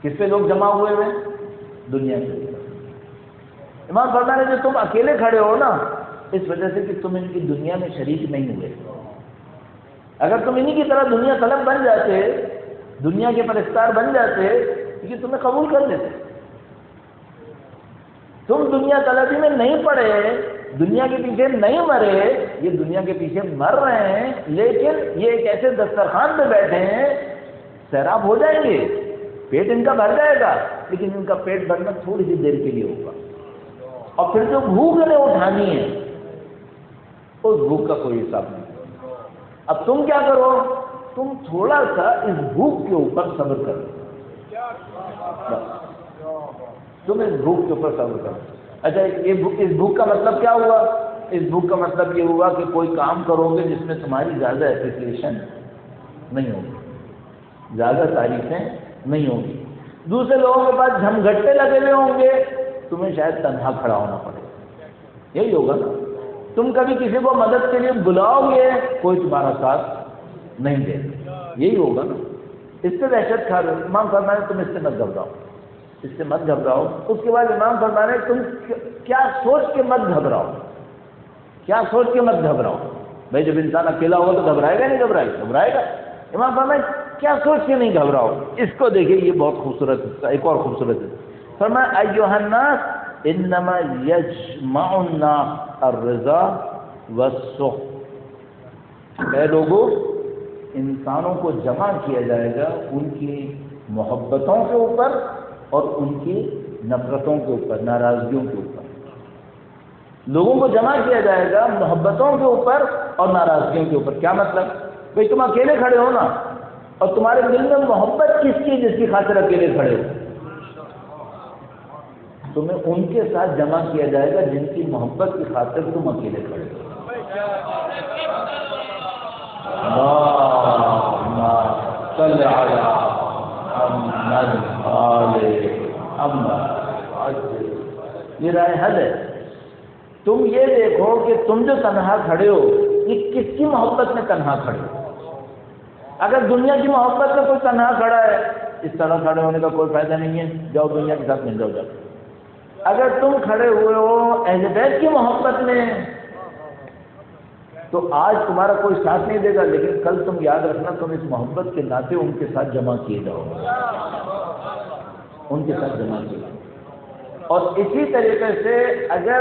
کس پہ لوگ جمع ہوئے ہوئے؟ دنیا کے. امام فرماتے ہیں جو تم اکیلے کھڑے ہو نا اس وجہ سے کہ تم ان کی دنیا میں شریک نہیں ہوئے. اگر تم انہی کی طرح دنیا طلب بن جاتے، دنیا کے پرستار بن جاتے، یہ تمہیں قبول کر لیتے. تم دنیا طلبی میں نہیں پڑے، دنیا کے پیچھے نہیں مرے. یہ دنیا کے پیچھے مر رہے ہیں لیکن یہ ایک ایسے دسترخوان پہ بیٹھے ہیں، سیراب ہو جائیں گے، پیٹ ان کا بھر جائے گا لیکن ان کا پیٹ بھرنا تھوڑی سی دیر کے لیے ہوگا. اور پھر جو بھوک انہیں اٹھانی ہے اس بھوک کا کوئی حساب نہیں. اب تم کیا کرو، تم تھوڑا سا اس بھوک کے اوپر صبر کرو. تم اس بھوک کے اوپر صبر کرو. اچھا اس بھوک کا مطلب کیا ہوا؟ اس بھوک کا مطلب یہ ہوا کہ کوئی کام کرو گے جس میں تمہاری زیادہ اپریسیشن ہے. نہیں ہوگی، زیادہ تعریفیں نہیں ہوں گی. دوسرے لوگوں کے پاس جھمگھٹے لگے ہوئے ہوں گے، تمہیں شاید تنہا کھڑا ہونا پڑے. یہی ہوگا نا. تم کبھی کسی کو مدد کے لیے بلاؤ گے، کوئی تمہارا ساتھ نہیں دے. یہی ہوگا نا. اس سے دہشت کھا رہے. امام فرمانے تم اس سے مت گھبراؤ، اس سے مت گھبراؤ. اس کے بعد امام فرمانے تم کیا سوچ کے مت گھبراؤ، کیا سوچ کے مت گھبراؤ. بھائی جب انسان اکیلا ہوگا تو گھبرائے گا نہیں گھبرائے گا. امام فرمانے کیا سوچ کے نہیں گھبراؤ. اس کو دیکھیے، یہ بہت خوبصورت ہے. ایک اور خوبصورت ہے. فرمایا ایھا الناس انما یجمع الناس الرضا والسخط. اے لوگوں، انسانوں کو جمع کیا جائے گا ان کی محبتوں کے اوپر اور ان کی نفرتوں کے اوپر، ناراضگیوں کے اوپر. لوگوں کو جمع کیا جائے گا محبتوں کے اوپر اور ناراضگیوں کے اوپر. کیا مطلب؟ بھئی تم اکیلے کھڑے ہو نا، اور تمہارے دل میں محبت کس کی جس کی خاطر اکیلے کھڑے ہو؟ تمہیں ان کے ساتھ جمع کیا جائے گا جن کی محبت کی خاطر تم اکیلے کھڑے ہو. اللہم صل علی محمد آل محمد. یہ رائے حل ہے. تم یہ دیکھو کہ تم جو تنہا کھڑے ہو، یہ کس کی محبت میں تنہا کھڑے ہو. اگر دنیا کی محبت میں کوئی تنہا کھڑا ہے، اس طرح کھڑے ہونے کا کوئی فائدہ نہیں ہے. جاؤ دنیا کے ساتھ مل جاؤ. اگر تم کھڑے ہوئے ہو اہل بیت کی محبت میں، تو آج تمہارا کوئی ساتھ نہیں دے گا، لیکن کل تم یاد رکھنا تم اس محبت کے ناطے ان کے ساتھ جمع کیے جاؤ، ان کے ساتھ جمع کیے جاؤ. اور اسی طریقے سے اگر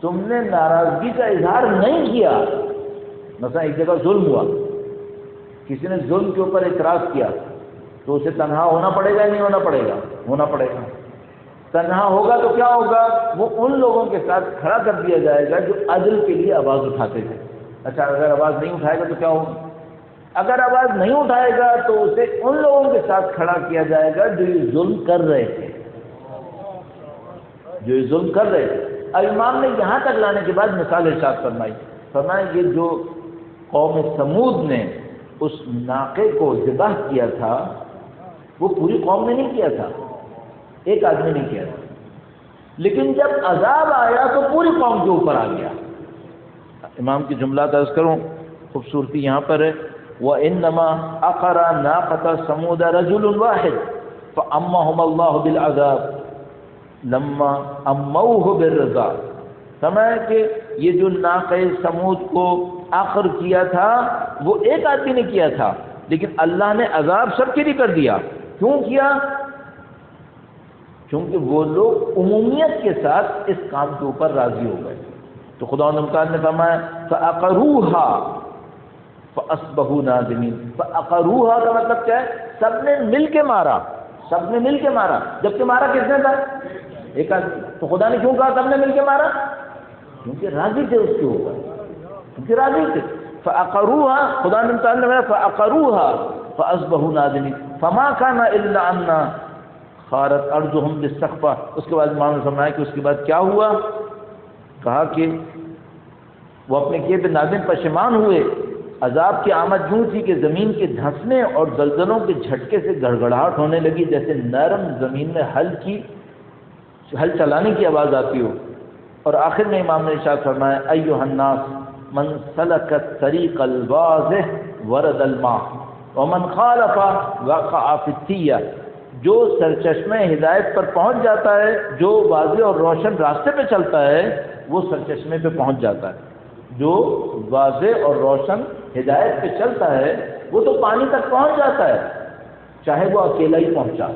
تم نے ناراضگی کا اظہار نہیں کیا، مثلا ایک جگہ ظلم ہوا، کسی نے ظلم کے اوپر اعتراض کیا، تو اسے تنہا ہونا پڑے گا یا نہیں ہونا پڑے گا؟ ہونا پڑے گا. تنہا ہوگا تو کیا ہوگا؟ وہ ان لوگوں کے ساتھ کھڑا کر دیا جائے گا جو عدل کے لیے آواز اٹھاتے تھے. اچھا، اگر آواز نہیں اٹھائے گا تو کیا ہوگا؟ اگر آواز نہیں اٹھائے گا تو اسے ان لوگوں کے ساتھ کھڑا کیا جائے گا جو یہ ظلم کر رہے تھے، جو یہ ظلم کر رہے تھے. اب امام نے یہاں تک لانے کے بعد مثال ارشاد فرمائی یہ جو قوم سمود نے اس ناقے کو ذبح کیا تھا، وہ پوری قوم نے نہیں کیا تھا، ایک آدمی نے کیا تھا. لیکن جب عذاب آیا تو پوری قوم کے اوپر آ گیا. امام کی جملات عرض کروں، خوبصورتی یہاں پر ہے. وَإِنَّمَا أَقَرَ نَاقَةَ ثَمُودَ رَجُلٌ وَاحِدٌ فَأَمَّهُمَ اللَّهُ بِالْعَذَابِ لَمَّا أَمَّوْهُ بِالرَّضَاءِ. سمجھا کہ یہ جو ناقہ سمود کو آخر کیا تھا وہ ایک آدمی نے کیا تھا، لیکن اللہ نے عذاب سب کے لیے کر دیا. کیوں کیا؟ کیونکہ وہ لوگ عمومیت کے ساتھ اس کام کے اوپر راضی ہو گئے. تو خدا نے فرمایا فَأَقَرُوهَا فَأَصْبَحُوا نَادِمِينَ. فَأَقَرُوهَا کا مطلب کیا ہے؟ سب نے مل کے مارا، سب نے مل کے مارا. جبکہ مارا کس نے تھا؟ ایک آدمی. تو خدا نے کیوں کہا سب نے مل کے مارا؟ کیونکہ راضی تھے اس کے اوپر، کیونکہ راضی تھے. فَأَقَرُوهَا خدا نے فرمایا فَأَقَرُوهَا فَأَصْبَحُوا نَادِمِينَ فَمَا كَانَ إِلَّا أَنَّا خارت ارضهم بالسقفہ. اس کے بعد امام نے فرمایا کہ اس کے بعد کیا ہوا؟ کہا کہ وہ اپنے کیے پہ نادم پشیمان ہوئے. عذاب کی آمد یوں تھی کہ زمین کے دھنسنے اور زلزلوں کے جھٹکے سے گڑگڑاہٹ ہونے لگی، جیسے نرم زمین میں ہل چلانے کی آواز آتی ہو. اور آخر میں امام نے ارشاد فرمایا ایھا الناس من سلک الطریق الواضح ورد الماء ومن خالف وقع فی التیہ. جو سرچشمہ ہدایت پر پہنچ جاتا ہے، جو واضح اور روشن راستے پہ چلتا ہے، وہ سرچشمے پہ پہنچ جاتا ہے. جو واضح اور روشن ہدایت پہ چلتا ہے وہ تو پانی تک پہنچ جاتا ہے، چاہے وہ اکیلا ہی پہنچا،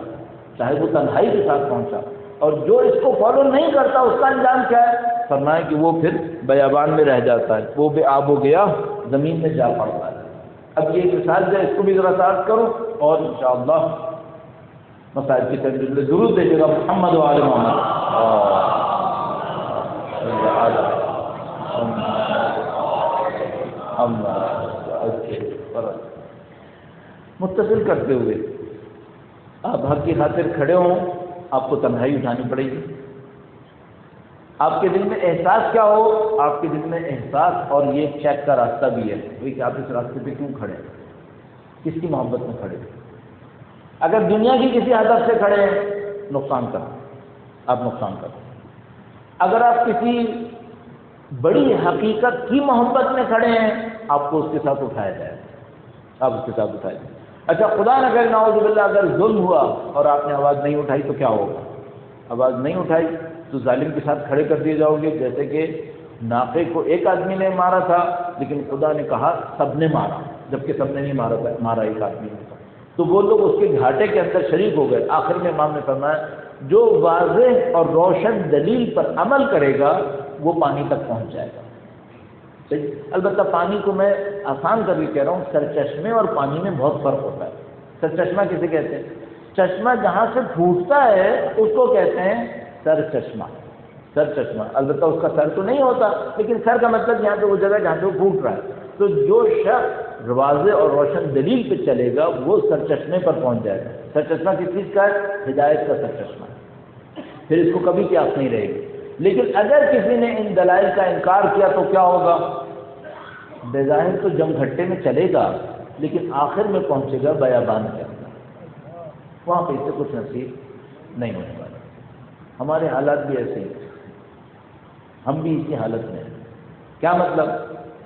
چاہے وہ تنہائی کے ساتھ پہنچا. اور جو اس کو فالو نہیں کرتا اس کا انجام کیا ہے؟ فرمایا کہ وہ پھر بیابان میں رہ جاتا ہے، وہ بے آب ہو گیا، زمین میں جا پڑتا ہے. اب یہ مثال جو ہے اس کو بھی ذرا ساتھ کروں اور انشاءاللہ مسائل کی تجدید ضرور دیجیے گا. محمد و آل محمد. متصل کرتے ہوئے آپ حق کی خاطر کھڑے ہوں، آپ کو تنہائی اٹھانی پڑے گی. آپ کے دل میں احساس کیا ہو؟ آپ کے دل میں احساس اور یہ چیک کا راستہ بھی ہے کہ آپ اس راستے پہ کیوں کھڑے ہیں. کس کی محبت میں کھڑے ہیں؟ اگر دنیا کی کسی ہدف سے کھڑے ہیں نقصان کر آپ نقصان کر، اگر آپ کسی بڑی حقیقت کی محبت میں کھڑے ہیں آپ کو اس کے ساتھ اٹھایا جائے، آپ اس کے ساتھ اٹھائے جائے۔ اچھا خدا نہ کرے نعوذ باللہ اگر ظلم ہوا اور آپ نے آواز نہیں اٹھائی تو کیا ہوگا؟ آواز نہیں اٹھائی تو ظالم کے ساتھ کھڑے کر دیے جاؤ گے، جیسے کہ ناقے کو ایک آدمی نے مارا تھا لیکن خدا نے کہا سب نے مارا، جبکہ سب نے نہیں مارا ایک آدمی نے، تو وہ لوگ اس کے گھاٹے کے اندر شریک ہو گئے۔ آخر میں امام نے فرمایا جو واضح اور روشن دلیل پر عمل کرے گا وہ پانی تک پہنچ جائے گا۔ صحیح؟ البتہ پانی کو میں آسان کر کے کہہ رہا ہوں، سرچشمے اور پانی میں بہت فرق ہوتا ہے۔ سرچشمہ کسے کہتے ہیں؟ چشمہ جہاں سے پھوٹتا ہے اس کو کہتے ہیں سر چشمہ، سر چشمہ۔ البتہ اس کا سر تو نہیں ہوتا، لیکن سر کا مطلب یہاں پہ وہ جگہ جہاں پہ وہ پھوٹ رہا ہے۔ تو جو شخص واضح اور روشن دلیل پہ چلے گا وہ سر چشمے پر پہنچ جائے گا۔ سر چشمہ کس چیز کا ہے؟ ہدایت کا سر چشمہ، پھر اس کو کبھی پیاس نہیں رہے گی۔ لیکن اگر کسی نے ان دلائل کا انکار کیا تو کیا ہوگا؟ بظاہر تو جم گھٹے میں چلے گا لیکن آخر میں پہنچے گا بیابان کے اندر، وہاں پہ اسے کچھ نصیب نہیں ہونے والا۔ ہمارے حالات بھی ایسے ہیں، ہم بھی اسی حالت میں ہیں۔ کیا مطلب؟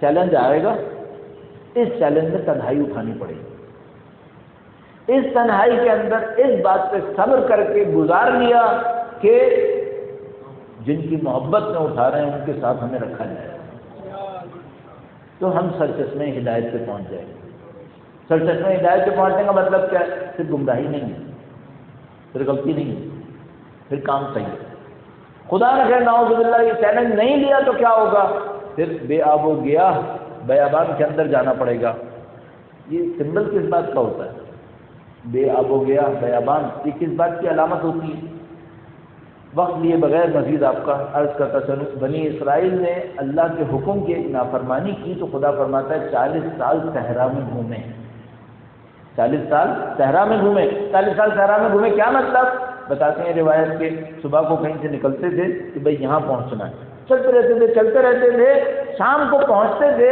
چیلنج آئے گا، اس چیلنج میں تنہائی اٹھانی پڑے گی۔ اس تنہائی کے اندر اس بات پہ صبر کر کے گزار لیا کہ جن کی محبت میں اٹھا رہے ہیں ان کے ساتھ ہمیں رکھا جائے، تو ہم سرچشمے ہدایت پہ پہنچ جائیں گے۔ سرچشمے ہدایت پہ پہنچنے کا مطلب کیا ہے؟ پھر گمراہی نہیں ہے، پھر غلطی نہیں ہے، پھر کام صحیح ہے۔ خدا نہ کرے نعوذ باللہ یہ چیلنج نہیں لیا تو کیا ہوگا؟ پھر بے آب و گیا بیابان کے اندر جانا پڑے گا۔ یہ سمبل کس بات کا ہوتا ہے؟ بے آب و گیا بیابان، یہ کس بات کی علامت ہوتی ہے؟ وقت لیے بغیر مزید آپ کا عرض کرتا چلوں، بنی اسرائیل نے اللہ کے حکم کی نافرمانی کی تو خدا فرماتا ہے 40 سال صحرا میں گھومے، 40 سال صحرا میں گھومے۔ 40 سال صحرا میں گھومے کیا مطلب؟ بتاتے ہیں روایت کے صبح کو کہیں سے نکلتے تھے کہ بھئی یہاں پہنچنا ہے، چلتے رہتے تھے، شام کو پہنچتے تھے،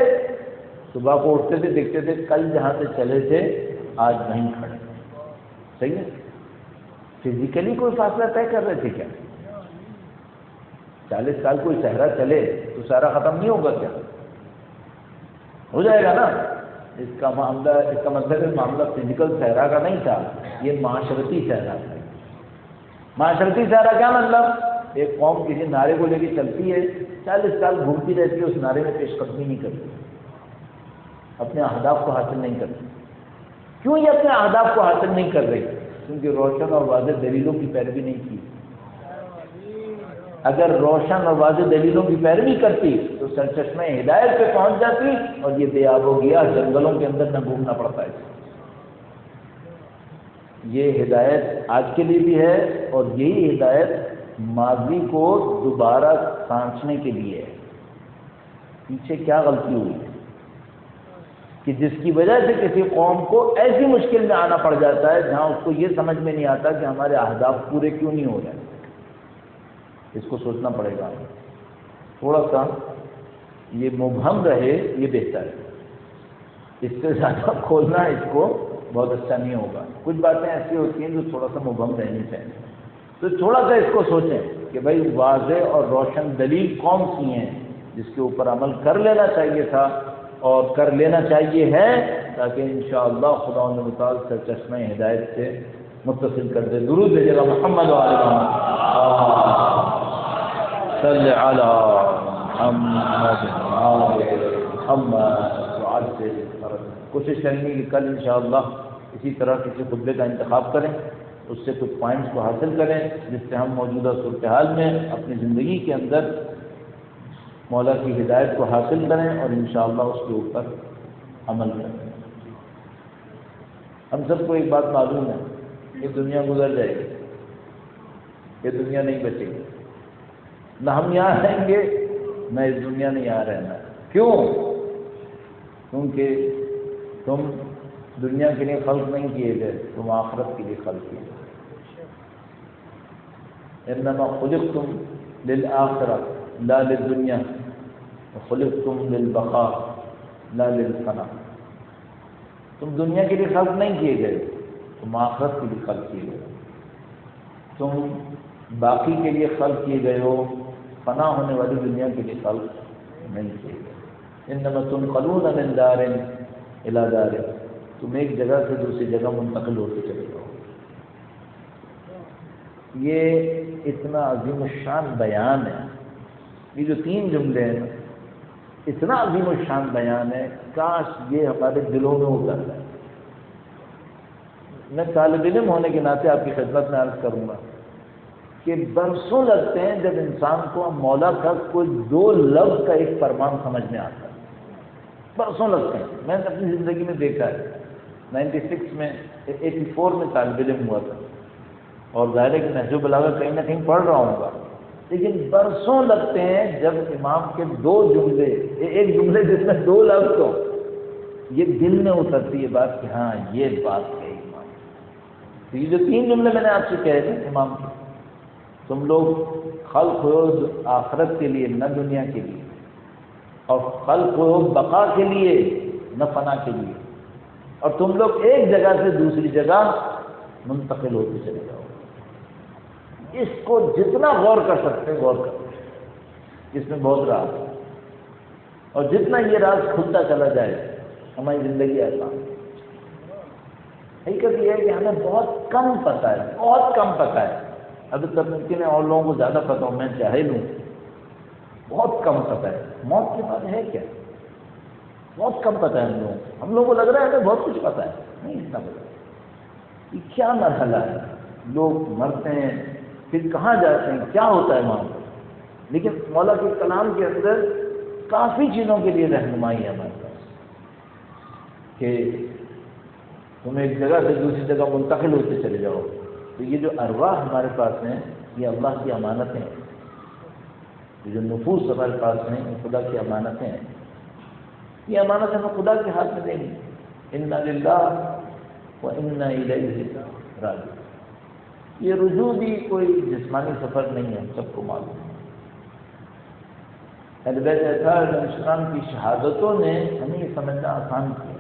صبح کو اٹھتے تھے دیکھتے تھے کل جہاں سے چلے تھے آج نہیں کھڑے۔ صحیح ہے؟ فزیکلی کوئی فاصلہ طے کر رہے تھے کیا؟ 40 سال کوئی صحرا چلے تو سارا ختم نہیں ہوگا کیا؟ ہو جائے گا نا۔ اس کا مطلب ہے معاملہ فزیکل صحرا کا نہیں تھا، یہ معاشرتی صحرا تھا۔ معاشرتی صحرا کیا مطلب؟ ایک قوم کسی نعرے کو لے کے چلتی ہے، 40 سال گھومتی رہتی ہے، اس نعرے میں پیش قدمی نہیں کرتی، اپنے اہداف کو حاصل نہیں کرتی۔ کیوں یہ اپنے اہداف کو حاصل نہیں کر رہی؟ کیونکہ روشن اور واضح دلیلوں کی پیروی نہیں کی۔ اگر روشن اور واضح دلیلوں کی پیروی کرتی تو سرچشمے ہدایت پہ پہنچ جاتی اور یہ بے آب و گیا جنگلوں کے اندر نہ گھومنا پڑتا ہے۔ یہ ہدایت آج کے لیے بھی ہے اور یہی ہدایت ماضی کو دوبارہ سانچنے کے لیے ہے۔ پیچھے کیا غلطی ہوئی کہ جس کی وجہ سے کسی قوم کو ایسی مشکل میں آنا پڑ جاتا ہے جہاں اس کو یہ سمجھ میں نہیں آتا کہ ہمارے اہداف پورے کیوں نہیں ہو رہے۔ اس کو سوچنا پڑے گا، تھوڑا سا یہ مبہم رہے یہ بہتر ہے، اس سے زیادہ کھولنا اس کو بہت اچھا نہیں ہوگا۔ کچھ باتیں ایسی ہوتی ہیں جو تھوڑا سا مبہم رہنی چاہیے، تو تھوڑا سا اس کو سوچیں کہ بھائی واضح اور روشن دلیل کون سی ہیں جس کے اوپر عمل کر لینا چاہیے تھا اور کر لینا چاہیے ہے، تاکہ انشاءاللہ خدا متعال سرچشمہ ہدایت سے متصل کر دے۔ درود بھیجے گا محمد و آل محمد صلی علی محمد محمد۔ کوشش کریں گے کہ کل انشاءاللہ اسی طرح کسی خطبے کا انتخاب کریں، اس سے کچھ پوائنٹس کو حاصل کریں جس سے ہم موجودہ صورتحال میں اپنی زندگی کے اندر مولا کی ہدایت کو حاصل کریں اور انشاءاللہ اس کے اوپر عمل کریں۔ ہم سب کو ایک بات معلوم ہے، یہ دنیا گزر جائے گی، یہ دنیا نہیں بچے گی، نہ ہم یہاں رہیں گے نہ اس دنیا نے یہاں رہنا ہے۔ کیوں؟ کیونکہ تم دنیا کے لیے خلق نہیں کیے گئے، تم آخرت کے لیے خلق کیے گئے۔ انما خلقتم للآخرہ لا للدنیا وخلقتم للبقاء لا للفنا۔ تم دنیا کے لیے خلق نہیں کیے گئے، تم آخرت کے لیے خلق کیے گئے، تم باقی کے لیے خلق کیے گئے ہو، فنا ہونے والی دنیا کے لیے خلق نہیں کیے گئے۔ انما تنقلون من دار الی دار، تم ایک جگہ سے دوسری جگہ منتقل ہوتے چلے جاؤ۔ یہ اتنا عظیم الشان بیان ہے، یہ جو 3 جملے ہیں اتنا عظیم الشان بیان ہے، کاش یہ ہمارے دلوں میں اتر جائے۔ میں طالب علم ہونے کے ناطے آپ کی خدمت میں عرض کروں گا کہ برسوں لگتے ہیں جب انسان کو مولا کا کوئی 2 لفظ کا ایک فرمان سمجھ میں آتا ہے، برسوں لگتے ہیں۔ میں نے اپنی زندگی میں دیکھا ہے، 96 میں 84 میں طالب علم ہوا تھا، اور ظاہر ہے کہ نہج البلاغہ کہیں نہ کہیں پڑھ رہا ہوں گا، لیکن برسوں لگتے ہیں جب امام کے 2 جملے، ایک جملے جس میں 2 لفظ ہو، یہ دل میں اترتی ہے بات کہ ہاں یہ بات ہے امام۔ تو یہ جو 3 جملے میں نے آپ سے کہے تھے امام کے، تم لوگ خلق ہو آخرت کے لیے نہ دنیا کے لیے، اور خلق ہو بقا کے لیے نہ فنا کے لیے، اور تم لوگ ایک جگہ سے دوسری جگہ منتقل ہوتے چلے جاؤ۔ اس کو جتنا غور کر سکتے ہیں غور کریں، اس میں بہت راز ہے، اور جتنا یہ راز کھلتا چلا جائے ہماری زندگی آسان۔ حقیقت یہ ہے کہ ہمیں بہت کم پتہ ہے، بہت کم پتہ ہے۔ ابھی تک ممکن ہے اور لوگوں کو زیادہ پتہ ہو، میں جاہل ہوں، بہت کم پتہ ہے موت کے بعد ہے کیا، بہت کم پتہ ہے ہم لوگوں کو لگ رہا ہے کہ بہت کچھ پتہ ہے، نہیں اتنا پتہ۔ یہ کیا مرحلہ ہے، لوگ مرتے ہیں پھر کہاں جاتے ہیں، کیا ہوتا ہے وہاں پر، لیکن مولا کے کلام کے اندر کافی چیزوں کے لیے رہنمائی ہے ہمارے پاس کہ تم ایک جگہ سے دوسری جگہ منتقل ہوتے چلے جاؤ۔ تو یہ جو ارواح ہمارے پاس ہیں یہ اللہ کی امانتیں ہیں، یہ جو نفوس ہمارے پاس ہیں یہ خدا کی امانتیں ہیں، یہ امانت ہمیں خدا کے ہاتھ میں دیں گی۔ انا للہ و انا الیہ راجعون۔ یہ رجوع بھی کوئی جسمانی سفر نہیں ہے، ہم سب کو معلوم ہے۔ اہل بیت اطہار علیہ السلام کی شہادتوں نے ہمیں یہ سمجھنا آسان کیا۔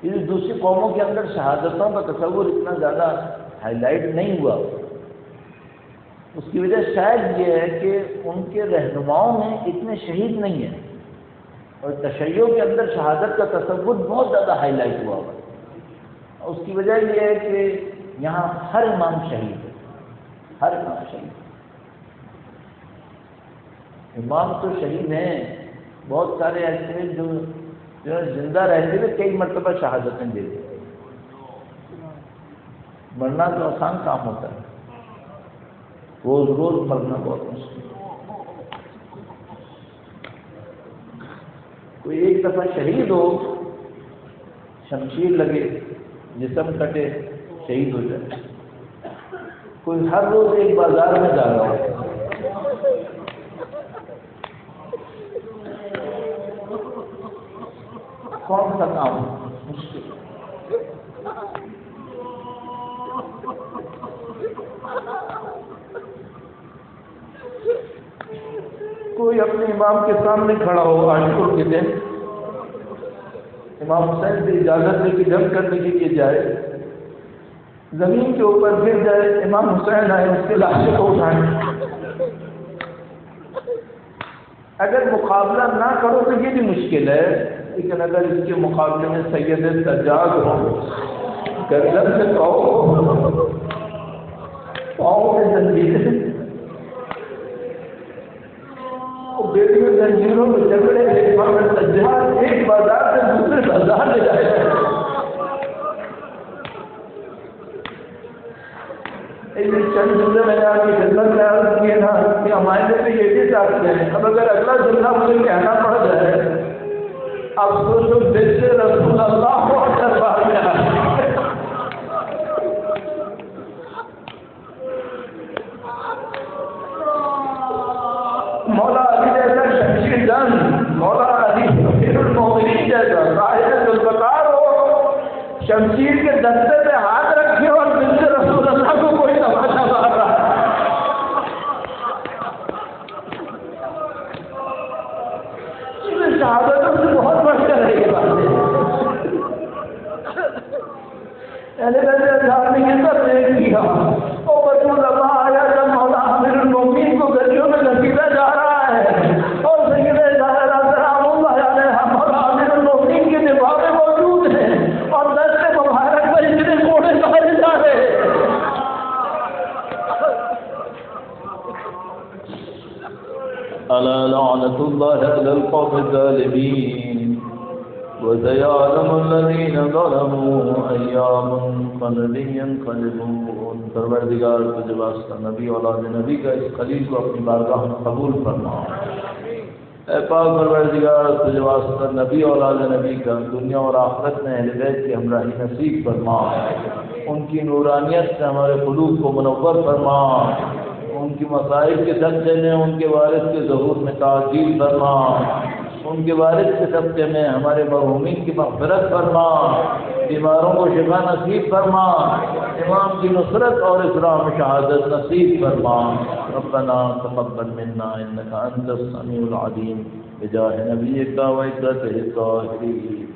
یہ دوسری قوموں کے اندر شہادتوں کا تصور اتنا زیادہ ہائی لائٹ نہیں ہوا، اس کی وجہ شاید یہ ہے کہ ان کے رہنماؤں میں اتنے شہید نہیں ہیں، اور تشیع کے اندر شہادت کا تصور بہت زیادہ ہائی لائٹ ہوا ہوا۔ اس کی وجہ یہ ہے کہ یہاں ہر امام شہید ہے، ہر امام شہید ہے۔ امام تو شہید ہیں، بہت سارے ایسے ہیں جو زندہ رہتے ہوئے کئی مرتبہ شہادتیں دیتے ہیں۔ مرنا تو آسان کام ہوتا ہے، روز روز مرنا بہت مشکل ہے۔ کوئی ایک دفعہ شہید ہو، شمشیر لگے، جسم کٹے، شہید ہو جائے۔ کوئی ہر روز ایک بازار میں جا رہا ہے، کون سا کام مشکل ہے۔ کوئی اپنے امام کے سامنے کھڑا ہو عاشور کے دن، امام حسین سے اجازت لے کے جنگ کرنے کے لیے جائے، زمین کے اوپر گر جائے، امام حسین آئے اس کے لاشوں کو اٹھائیں۔ اگر مقابلہ نہ کرو تو یہ بھی مشکل ہے، لیکن اگر اس کے مقابلے میں سید سجاد ہو، گردن سے پاؤں میں زنجیریں، بیٹیوں زنجیروں میں جھگڑے، امام سجاد ایک بازار سے دوسرے بازار لے جائے۔ چند جملے میں نے آپ کی خدمت میں عرض کیے نا کہ ہمارے لیے یہ بھی چاہتے ہیں، اب اگر اگلا جملہ مجھے کہنا پڑ جائے، افسوس دل سے رسول اللہ کو اکثر بات میں مولا علی جیسا شمشیر جنگ، مولا علی امیر المومنین جیسا صاحب ذوالفقار ہو، شمشیر کے دستے پہ ہاتھ رکھے اور دل سے رسول اللہ کو کوئی تماشا مار رہا ہے۔ شہادتوں سے بہت بڑھ کر ہے یہ باتیں۔ ألا لعنة الله على القوم الظالمين وسيعلم الذين ظلموا أيام منقلب ينقلبون. پروردگار تجھے واسطہ نبی اولاد نبی کا اس خلیل کو اپنی بارگاہ میں قبول فرما. اے پاک پروردگار تجھے واسطہ نبی اولاد نبی کا دنیا اور آخرت میں اہل بیت کی ہمراہی نصیب فرما. ان کی نورانیت سے ہمارے قلوب کو منور فرما. ان کی مسائل کے صدقے میں ان کے وارث کے ظہور میں تعجیل فرما. ان کے وارث کے صدقے میں ہمارے مرحومین کی مغفرت فرما. بیماروں کو شفا نصیب فرما. امام کی نصرت اور اسلام شہادت نصیب فرما. ربنا تقبل منا انك انت السميع العليم بجاه نبيك وعزته الطاهرين.